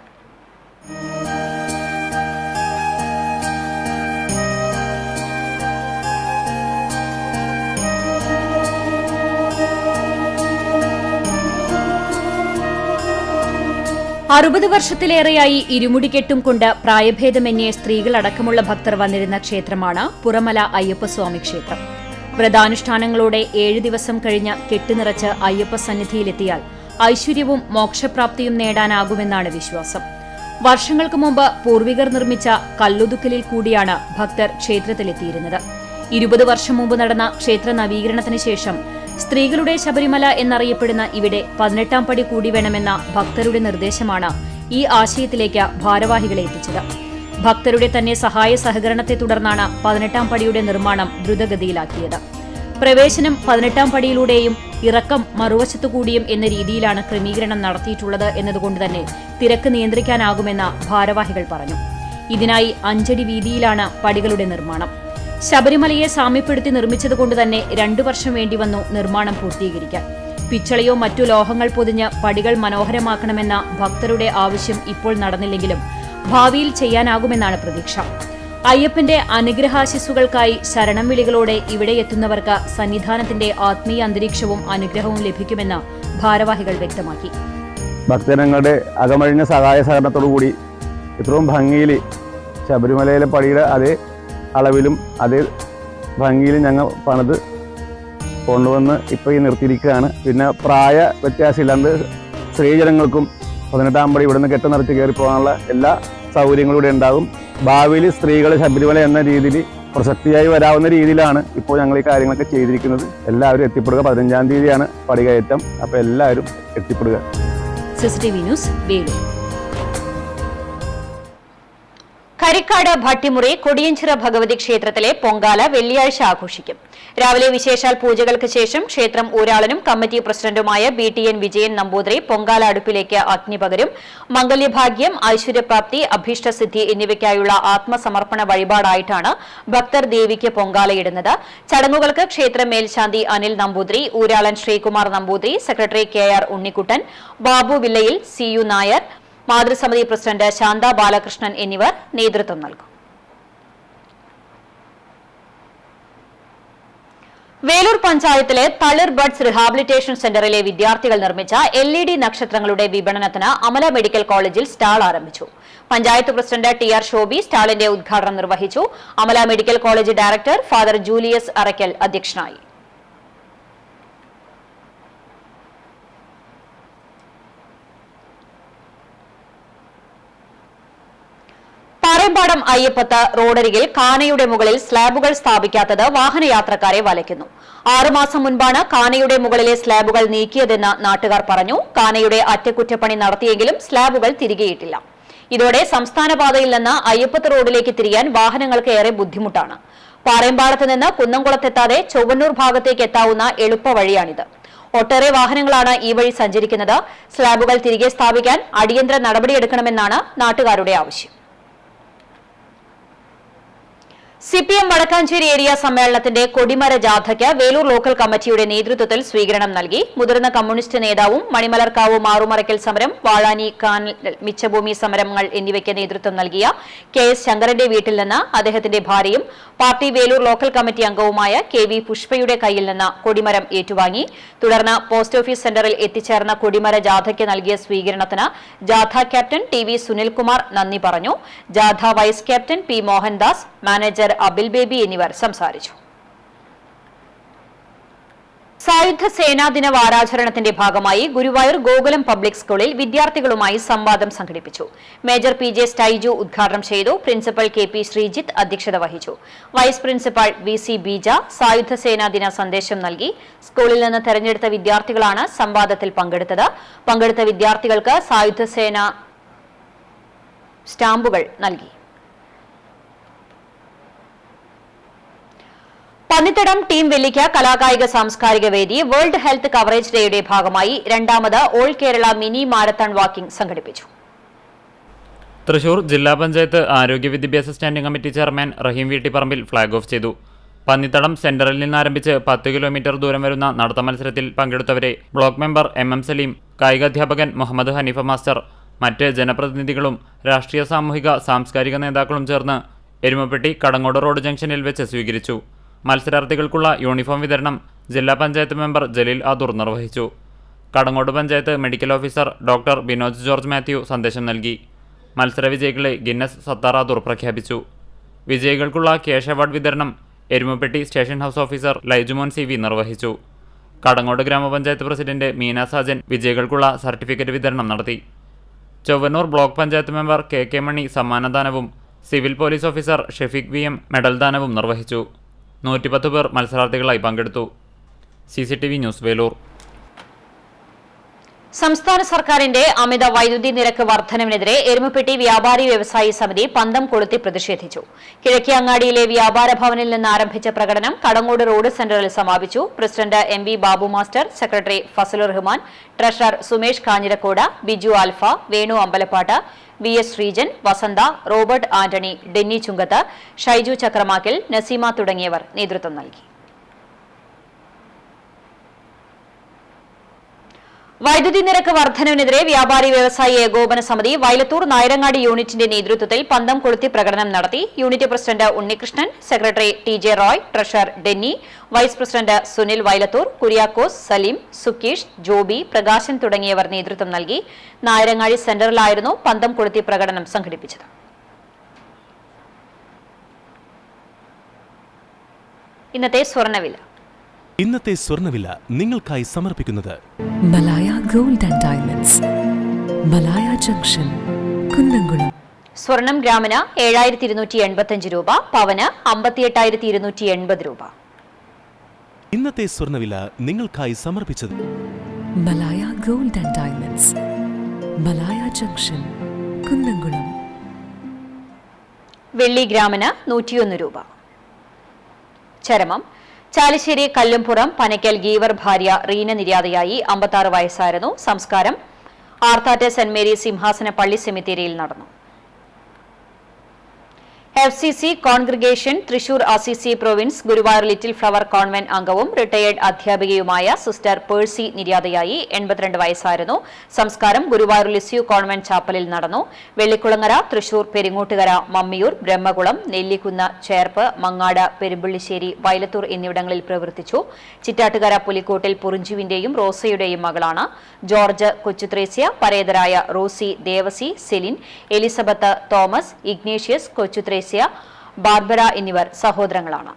അറുപത് വർഷത്തിലേറെയായി ഇരുമുടിക്കെട്ടും കൊണ്ട് പ്രായഭേദമന്യേ സ്ത്രീകളടക്കമുള്ള ഭക്തർ വന്നിരുന്ന ക്ഷേത്രമാണ് പുറമല അയ്യപ്പസ്വാമി ക്ഷേത്രം. വ്രതാനുഷ്ഠാനങ്ങളോടെ 7 ദിവസം കഴിഞ്ഞ് കെട്ടുനിറച്ച് അയ്യപ്പ സന്നിധിയിലെത്തിയാൽ ഐശ്വര്യവും മോക്ഷപ്രാപ്തിയും നേടാനാകുമെന്നാണ് വിശ്വാസം. വർഷങ്ങൾക്ക് മുമ്പ് പൂർവികർ നിർമ്മിച്ച കല്ലുതുക്കലിൽ കൂടിയാണ് ഭക്തർ ക്ഷേത്രത്തിലെത്തിയിരുന്നത്. 20 വർഷം മുമ്പ് നടന്ന ക്ഷേത്ര നവീകരണത്തിന് ശേഷം സ്ത്രീകളുടെ ശബരിമല എന്നറിയപ്പെടുന്ന ഇവിടെ 18ാം പടി കൂടി വേണമെന്ന ഭക്തരുടെ നിർദ്ദേശമാണ് ഈ ആശയത്തിലേക്ക് ഭാരവാഹികളെ എത്തിച്ചത്. ഭക്തരുടെ തന്നെ സഹായ സഹകരണത്തെ തുടർന്നാണ് 18ാം പടിയുടെ നിർമ്മാണം ദ്രുതഗതിയിലാക്കിയത്. പ്രവേശനം 18ാം പടിയിലൂടെയും ഇറക്കം മറുവശത്തുകൂടിയും എന്ന രീതിയിലാണ് ക്രമീകരണം നടത്തിയിട്ടുള്ളത് എന്നതുകൊണ്ട് തന്നെ തിരക്ക് നിയന്ത്രിക്കാനാകുമെന്ന് ഭാരവാഹികൾ പറഞ്ഞു. ഇതിനായി 5 അടി വീതിയിലാണ് പടികളുടെ നിർമ്മാണം. ശബരിമലയെ സാമ്യപ്പെടുത്തി നിർമ്മിച്ചതുകൊണ്ട് തന്നെ 2 വർഷം വേണ്ടിവന്നു നിർമ്മാണം പൂർത്തീകരിക്കാൻ. പിച്ചളയോ മറ്റു ലോഹങ്ങൾ പൊതിഞ്ഞ് പടികൾ മനോഹരമാക്കണമെന്ന ഭക്തരുടെ ആവശ്യം ഇപ്പോൾ നടന്നില്ലെങ്കിലും ഭാവിയിൽ ചെയ്യാനാകുമെന്നാണ് പ്രതീക്ഷ. അയ്യപ്പന്റെ അനുഗ്രഹാശിസ്സുകൾക്കായി ശരണം വിളികളോടെ ഇവിടെ എത്തുന്നവർക്ക് സന്നിധാനത്തിന്റെ ആത്മീയ അന്തരീക്ഷവും അനുഗ്രഹവും ലഭിക്കുമെന്ന് ഭാരവാഹികൾ വ്യക്തമാക്കി. ഭക്തജനങ്ങളുടെ അകമഴിഞ്ഞ സഹായ സഹകരണത്തോടുകൂടി ഇത്രയും ഭംഗിയിൽ ശബരിമലയിലെ പടിയുടെ അതേ അളവിലും അതേ ഭംഗിയിലും ഞങ്ങൾ പണിത് കൊണ്ടുവന്ന് ഇപ്പോൾ ഈ നിർത്തിയിരിക്കുകയാണ്. പിന്നെ പ്രായ വ്യത്യാസമില്ലാണ്ട് സ്ത്രീജനങ്ങൾക്കും 18ാം പടി ഇവിടുന്ന് കെട്ട് നിറച്ച് കയറി പോകാനുള്ള എല്ലാ സൗകര്യങ്ങളും ഇവിടെ ഉണ്ടാകും. ഭാവിയിൽ സ്ത്രീകൾ ശബരിമല എന്ന രീതിയിൽ പ്രസക്തിയായി വരാവുന്ന രീതിയിലാണ് ഇപ്പോൾ ഞങ്ങൾ ഈ കാര്യങ്ങളൊക്കെ ചെയ്തിരിക്കുന്നത്. എല്ലാവരും എത്തിപ്പെടുക. 15ാം തീയതിയാണ് പടികയറ്റം. അപ്പോൾ എല്ലാവരും എത്തിപ്പെടുക. CCTV news, Veloor. ഹരിക്കാട് ഭട്ടിമുറി കൊടിയഞ്ചിറ ഭഗവതി ക്ഷേത്രത്തിലെ പൊങ്കാല വെള്ളിയാഴ്ച ആഘോഷിക്കും. രാവിലെ വിശേഷാൽ പൂജകൾക്ക് ശേഷം ക്ഷേത്രം ഊരാളനും കമ്മിറ്റി പ്രസിഡന്റുമായ BTN വിജയൻ നമ്പൂതിരി പൊങ്കാല അടുപ്പിലേക്ക് അഗ്നി പകരും. മംഗല്യഭാഗ്യം, ഐശ്വര്യപ്രാപ്തി, അഭീഷ്ടസിദ്ധി എന്നിവയ്ക്കായുള്ള ആത്മസമർപ്പണ വഴിപാടായിട്ടാണ് ഭക്തർ ദേവിക്ക് പൊങ്കാലയിടുന്നത്. ചടങ്ങുകൾക്ക് ക്ഷേത്രം മേൽശാന്തി അനിൽ നമ്പൂതിരി, ഊരാളൻ ശ്രീകുമാർ നമ്പൂതിരി, സെക്രട്ടറി KR ഉണ്ണിക്കുട്ടൻ, ബാബു വില്ലയിൽ, CU നായർ, മാതൃസമിതി പ്രസിഡന്റ് ശാന്ത ബാലകൃഷ്ണൻ എന്നിവർ നേതൃത്വം നൽകും. വേലൂർ പഞ്ചായത്തിലെ തളിർ ബഡ്സ് റിഹാബിലിറ്റേഷൻ സെന്ററിലെ വിദ്യാർത്ഥികൾ നിർമ്മിച്ച LED നക്ഷത്രങ്ങളുടെ വിപണനത്തിന് അമല മെഡിക്കൽ കോളേജിൽ സ്റ്റാൾ ആരംഭിച്ചു. പഞ്ചായത്ത് പ്രസിഡന്റ് TR ഷോബി സ്റ്റാളിന്റെ ഉദ്ഘാടനം നിർവഹിച്ചു. Amala medical college director father Julius Arackal അധ്യക്ഷനായി. പാറേമ്പാടം അയ്യപ്പത്ത് റോഡരികിൽ കാനയുടെ മുകളിൽ സ്ലാബുകൾ സ്ഥാപിക്കാത്തത് വാഹനയാത്രക്കാരെ വലയ്ക്കുന്നു. 6 മാസം മുൻപാണ് കാനയുടെ മുകളിലെ സ്ലാബുകൾ നീക്കിയതെന്ന് നാട്ടുകാർ പറഞ്ഞു. കാനയുടെ അറ്റകുറ്റപ്പണി നടത്തിയെങ്കിലും സ്ലാബുകൾ തിരികെയിട്ടില്ല. ഇതോടെ സംസ്ഥാന പാതയിൽ നിന്ന് അയ്യപ്പത്ത് റോഡിലേക്ക് തിരിയാൻ വാഹനങ്ങൾക്ക് ഏറെ ബുദ്ധിമുട്ടാണ്. പാറേമ്പാടത്ത് നിന്ന് കുന്നംകുളത്തെത്താതെ ചൊവ്വന്നൂർ ഭാഗത്തേക്ക് എത്താവുന്ന എളുപ്പ വഴിയാണിത്. ഒട്ടേറെ വാഹനങ്ങളാണ് ഈ വഴി സഞ്ചരിക്കുന്നത്. സ്ലാബുകൾ തിരികെ സ്ഥാപിക്കാൻ അടിയന്തര നടപടിയെടുക്കണമെന്നാണ് നാട്ടുകാരുടെ ആവശ്യം. CPM വടക്കാഞ്ചേരി ഏരിയ സമ്മേളനത്തിന്റെ കൊടിമര ജാഥയ്ക്ക് വേലൂർ ലോക്കൽ കമ്മിറ്റിയുടെ നേതൃത്വത്തിൽ സ്വീകരണം നൽകി. മുതിർന്ന കമ്മ്യൂണിസ്റ്റ് നേതാവും മണിമലർക്കാവ് മാറുമറയ്ക്കൽ സമരം, വാഴാനി കാനൽ മിച്ചഭൂമി സമരങ്ങൾ എന്നിവയ്ക്ക് നേതൃത്വം നൽകിയ KS ശങ്കരന്റെ വീട്ടിൽ നിന്ന് അദ്ദേഹത്തിന്റെ ഭാര്യയും പാർട്ടി വേലൂർ ലോക്കൽ കമ്മിറ്റി അംഗവുമായ KV പുഷ്പയുടെ കയ്യിൽ നിന്ന് കൊടിമരം ഏറ്റുവാങ്ങി. തുടർന്ന് പോസ്റ്റ് ഓഫീസ് സെന്ററിൽ എത്തിച്ചേർന്ന കൊടിമര ജാഥയ്ക്ക് നൽകിയ സ്വീകരണത്തിന് ജാഥ ക്യാപ്റ്റൻ TV സുനിൽകുമാർ നന്ദി പറഞ്ഞു. ജാഥ vice captain P Mohandas, manager Abil Baby എന്നിവർ സംസാരിച്ചു. സായുധ സേനാ ദിന വാരാചരണത്തിന്റെ ഭാഗമായി ഗുരുവായൂർ ഗോകുലം പബ്ലിക് സ്കൂളിൽ വിദ്യാർത്ഥികളുമായി സംവാദം സംഘടിപ്പിച്ചു. മേജർ PJ സ്റ്റൈജു ഉദ്ഘാടനം ചെയ്തു. പ്രിൻസിപ്പൽ KP ശ്രീജിത്ത് അധ്യക്ഷത വഹിച്ചു. വൈസ് പ്രിൻസിപ്പൽ VC ബീജ സായുധ സേനാ ദിന സന്ദേശം നൽകി. സ്കൂളിൽ നിന്ന് തെരഞ്ഞെടുത്ത വിദ്യാർത്ഥികളാണ് സംവാദത്തിൽ പങ്കെടുത്തത്. പങ്കെടുത്ത വിദ്യാർത്ഥികൾക്ക് സായുധ സേന സ്റ്റാമ്പുകൾ നൽകി. പന്നിത്തടം ടീം വെല്ലിക്ക കലാകായിക സാംസ്കാരിക വേദി വേൾഡ് ഹെൽത്ത് കവറേജ് ഡേയുടെ ഭാഗമായി 2ാമത് all Kerala mini marathon walking സംഘടിപ്പിച്ചു. തൃശൂർ ജില്ലാ പഞ്ചായത്ത് ആരോഗ്യ വിദ്യാഭ്യാസ standing committee chairman Raheem Veettipparambil flag off ചെയ്തു. പന്നിത്തടം സെന്ററിൽ നിന്നാരംഭിച്ച് 10 കിലോമീറ്റർ ദൂരം വരുന്ന നടത്ത മത്സരത്തിൽ പങ്കെടുത്തവരെ ബ്ലോക്ക് മെമ്പർ MM സലീം, കായികാധ്യാപകൻ മുഹമ്മദ് ഹനീഫ മാസ്റ്റർ, മറ്റ് ജനപ്രതിനിധികളും രാഷ്ട്രീയ സാമൂഹിക സാംസ്കാരിക നേതാക്കളും ചേർന്ന് എരുമപ്പെട്ടി കടങ്ങോട് റോഡ് ജംഗ്ഷനിൽ വെച്ച് സ്വീകരിച്ചു. മത്സരാർത്ഥികൾക്കുള്ള യൂണിഫോം വിതരണം ജില്ലാ പഞ്ചായത്ത് മെമ്പർ ജലീൽ ആദൂർ നിർവഹിച്ചു. Kadangode panchayat medical officer doctor Binoj George Mathew സന്ദേശം നൽകി. മത്സര വിജയികളെ ഗിന്നസ് സത്താർ ആദൂർ പ്രഖ്യാപിച്ചു. വിജയികൾക്കുള്ള ക്യാഷ് അവാർഡ് വിതരണം Erumapetty station house officer Laijumon CV നിർവഹിച്ചു. കടങ്ങോട് ഗ്രാമപഞ്ചായത്ത് പ്രസിഡന്റ് മീന സാജൻ വിജയികൾക്കുള്ള സർട്ടിഫിക്കറ്റ് വിതരണം നടത്തി. Chowwannur block panchayat member KK Mani സമ്മാനദാനവും civil police officer Shefeek VM medal ദാനവും നിർവഹിച്ചു. 110 പേർ മത്സരാർത്ഥികളായി പങ്കെടുത്തു. CCTV news Veloor. സംസ്ഥാന സർക്കാരിന്റെ അമിത വൈദ്യുതി നിരക്ക് വർധനവിനെതിരെ എരുമപ്പെട്ടി വ്യാപാരി വ്യവസായി സമിതി പന്തം കൊളുത്തി പ്രതിഷേധിച്ചു. കിഴക്കേ അങ്ങാടിയിലെ വ്യാപാര ഭവനിൽ നിന്ന് ആരംഭിച്ച പ്രകടനം കടങ്ങോട് റോഡ് സെന്ററിൽ സമാപിച്ചു. President MV Babu master, secretary Fasalur Rahman, treasurer Sumesh Kanjirakode, Biju Alpha, Venu Ambalappatt, VS Sreejan, Vasantha, Robert Antony, Denny Chungath, Shaiju Chakramakkil, Naseema തുടങ്ങിയവർ നേതൃത്വം നൽകി. വൈദ്യുതി നിരക്ക് വർധനവിനെതിരെ വ്യാപാരി വ്യവസായി ഏകോപന സമിതി വയലത്തൂർ നായരങ്ങാടി യൂണിറ്റിന്റെ നേതൃത്വത്തിൽ പന്തം കൊളുത്തി പ്രകടനം നടത്തി. Unit president Unnikrishnan, secretary TJ Roy, treasurer Denny, vice president Sunil Vayalathur, Kuriakose, Saleem, Sukeesh, Joby, Prakashan തുടങ്ങിയവർ നേതൃത്വം നൽകി. നായരങ്ങാടി സെന്ററിലായിരുന്നു പന്തം കൊളുത്തി പ്രകടനം സംഘടിപ്പിച്ചത്. ഇന്നത്തെ സ്വർണ്ണവില നിങ്ങൾക്കായി സമർപ്പിക്കുന്നത് Malaya gold and diamonds, Malaya junction, Kunnamkulam. സ്വർണം ഗ്രാമിന് 7285 രൂപ, പവന് 58280 രൂപ. ഇന്നത്തെ സ്വർണ്ണവില നിങ്ങൾക്കായി സമർപ്പിച്ചത് Malaya gold and diamonds, Malaya junction, Kunnamkulam. വെള്ളി ഗ്രാമിന് 101 രൂപ. ചരമം ചാലിശ്ശേരി കല്ലുംപുറം പനയ്ക്കൽ ഗീവർ ഭാര്യ റീന നിര്യാതയായി 56 വയസ്സായിരുന്നു. സംസ്കാരം ആർത്താറ്റ് സെന്റ് മേരീസ് സിംഹാസന പള്ളി സെമിത്തേരിയിൽ നടന്നു. FCC congregation Thrissur ACC province Guruvayur little flower convent അംഗവും റിട്ടയേർഡ് അധ്യാപികയുമായ സിസ്റ്റർ പേഴ്സി നിര്യാതയായി 82 വയസ്സായിരുന്നു. സംസ്കാരം ഗുരുവായൂർ ലിസ്യു കോൺവെന്റ് ചാപ്പലിൽ നടന്നു. വെള്ളിക്കുളങ്ങര, തൃശൂർ, പെരിങ്ങോട്ടുകര, മമ്മിയൂർ, ബ്രഹ്മകുളം, നെല്ലിക്കുന്ന്, ചേർപ്പ്, മങ്ങാട്, പെരുമ്പള്ളിശ്ശേരി, വയലത്തൂർ എന്നിവിടങ്ങളിൽ പ്രവർത്തിച്ചു. ചിറ്റാട്ടുകര പുലിക്കോട്ടിൽ പുറിഞ്ചുവിന്റെയും റോസയുടെയും മകളാണ്. ജോർജ്, കൊച്ചുത്രേസ്യ, പരേതരായ റോസി, ദേവസി, സെലിൻ, എലിസബത്ത്, തോമസ്, ഇഗ്നേഷ്യസ്, കൊച്ചുത്രേസ്യ, ബാർബറ എന്നിവർ സഹോദരങ്ങളാണ്.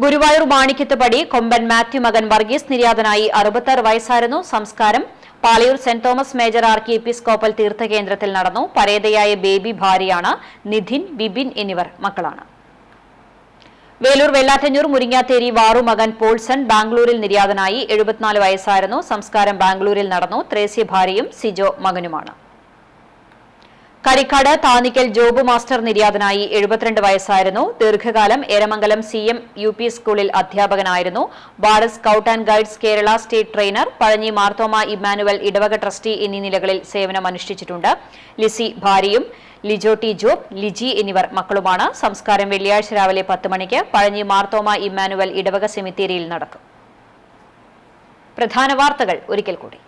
ഗുരുവായൂർ മാണിക്യത്തുപടി കൊമ്പൻ മാത്യു മകൻ വർഗീസ് നിര്യാതനായി 66 വയസ്സായിരുന്നു. സംസ്കാരം Palayur saint Thomas major ആർക്കി episcopal തീർത്ഥകേന്ദ്രത്തിൽ നടന്നു. പരേതയായ ബേബി ഭാര്യയാണ്. നിധിൻ, ബിബിൻ എന്നിവർ മക്കളാണ്. വേലൂർ വെള്ളാറ്റഞ്ഞൂർ മുരിങ്ങാത്തേരി വാറു മകൻ പോൾസൺ ബാംഗ്ലൂരിൽ നിര്യാതനായി 74 വയസ്സായിരുന്നു. സംസ്കാരം ബാംഗ്ലൂരിൽ നടന്നു. ത്രേസ്യ ഭാര്യയും സിജോ മകനുമാണ്. കരിക്കാട് താന്നിക്കൽ ജോബ് മാസ്റ്റർ നിര്യാതനായി 72 വയസ്സായിരുന്നു. ദീർഘകാലം ഏരമംഗലം CM UP സ്കൂളിൽ അധ്യാപകനായിരുന്നു. Bharat scout and guides Kerala state trainer, Pazhanji Marthoma Immanuel ഇടവക ട്രസ്റ്റി എന്നീ നിലകളിൽ സേവനമനുഷ്ഠിച്ചിട്ടുണ്ട്. ലിസി ഭാര്യയും ലിജോ ടി ജോബ്, ലിജി എന്നിവർ മക്കളുമാണ്. സംസ്കാരം വെള്ളിയാഴ്ച രാവിലെ 10 മണിക്ക് പഴഞ്ഞി മാർത്തോമ ഇമ്മാനുവൽ ഇടവക സെമിത്തേരിയിൽ നടക്കും. പ്രധാന വാർത്തകൾ ഒരിക്കൽ കൂടി.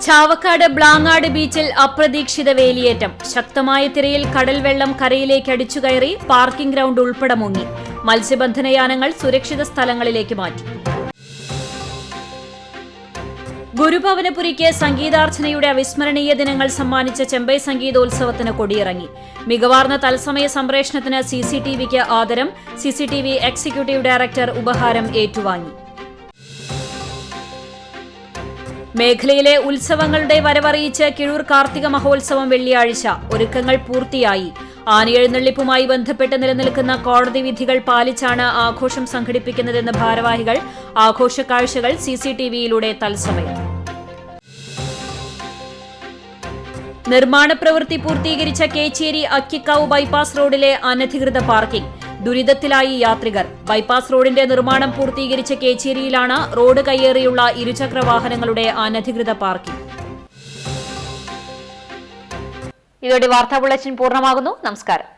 ചാവക്കാട് ബ്ലാങ്ങാട് ബീച്ചിൽ അപ്രതീക്ഷിത വേലിയേറ്റം. ശക്തമായ തിരയിൽ കടൽ വെള്ളം കരയിലേക്ക് അടിച്ചുകയറി പാർക്കിംഗ് ഗ്രൗണ്ട് ഉൾപ്പെടെ മുങ്ങി. മത്സ്യബന്ധന യാനങ്ങൾ സുരക്ഷിത സ്ഥലങ്ങളിലേക്ക് മാറ്റി. ഗുരുഭവനപുരിക്ക് സംഗീതാർച്ചനയുടെ അവിസ്മരണീയ ദിനങ്ങൾ സമ്മാനിച്ച ചെമ്പൈ സംഗീതോത്സവത്തിന് കൊടിയിറങ്ങി. മികവാർന്ന തത്സമയ സംപ്രേഷണത്തിന് CCTVക്ക് ആദരം. CCTV എക്സിക്യൂട്ടീവ് ഡയറക്ടർ ഉപഹാരം ഏറ്റുവാങ്ങി. മേഖലയിലെ ഉത്സവങ്ങളുടെ വരവറിയിച്ച് കിഴൂർ കാർത്തിക മഹോത്സവം വെള്ളിയാഴ്ച. ഒരുക്കങ്ങൾ പൂർത്തിയായി. ആനയെഴുന്നള്ളിപ്പുമായി ബന്ധപ്പെട്ട് നിലനിൽക്കുന്ന കോടതി വിധികൾ പാലിച്ചാണ് ആഘോഷം സംഘടിപ്പിക്കുന്നതെന്ന് ഭാരവാഹികൾ. ആഘോഷ കാഴ്ചകൾ CCTVയിലൂടെ തത്സമയം. നിർമ്മാണ പ്രവൃത്തി പൂർത്തീകരിച്ച കേച്ചേരി അക്കിക്കാവ് ബൈപ്പാസ് റോഡിലെ അനധികൃത പാർക്കിംഗ്. ദുരിതത്തിലായി യാത്രികർ. ബൈപ്പാസ് റോഡിന്റെ നിർമ്മാണം പൂർത്തീകരിച്ച കേച്ചേരിയിലാണ് റോഡ് കയ്യേറിയുള്ള ഇരുചക്ര വാഹനങ്ങളുടെ അനധികൃത പാർക്കിംഗ്. ഇതോടെ വാർത്താ ബുള്ളറ്റിൻ പൂർണ്ണമാകുന്നു. നമസ്കാരം.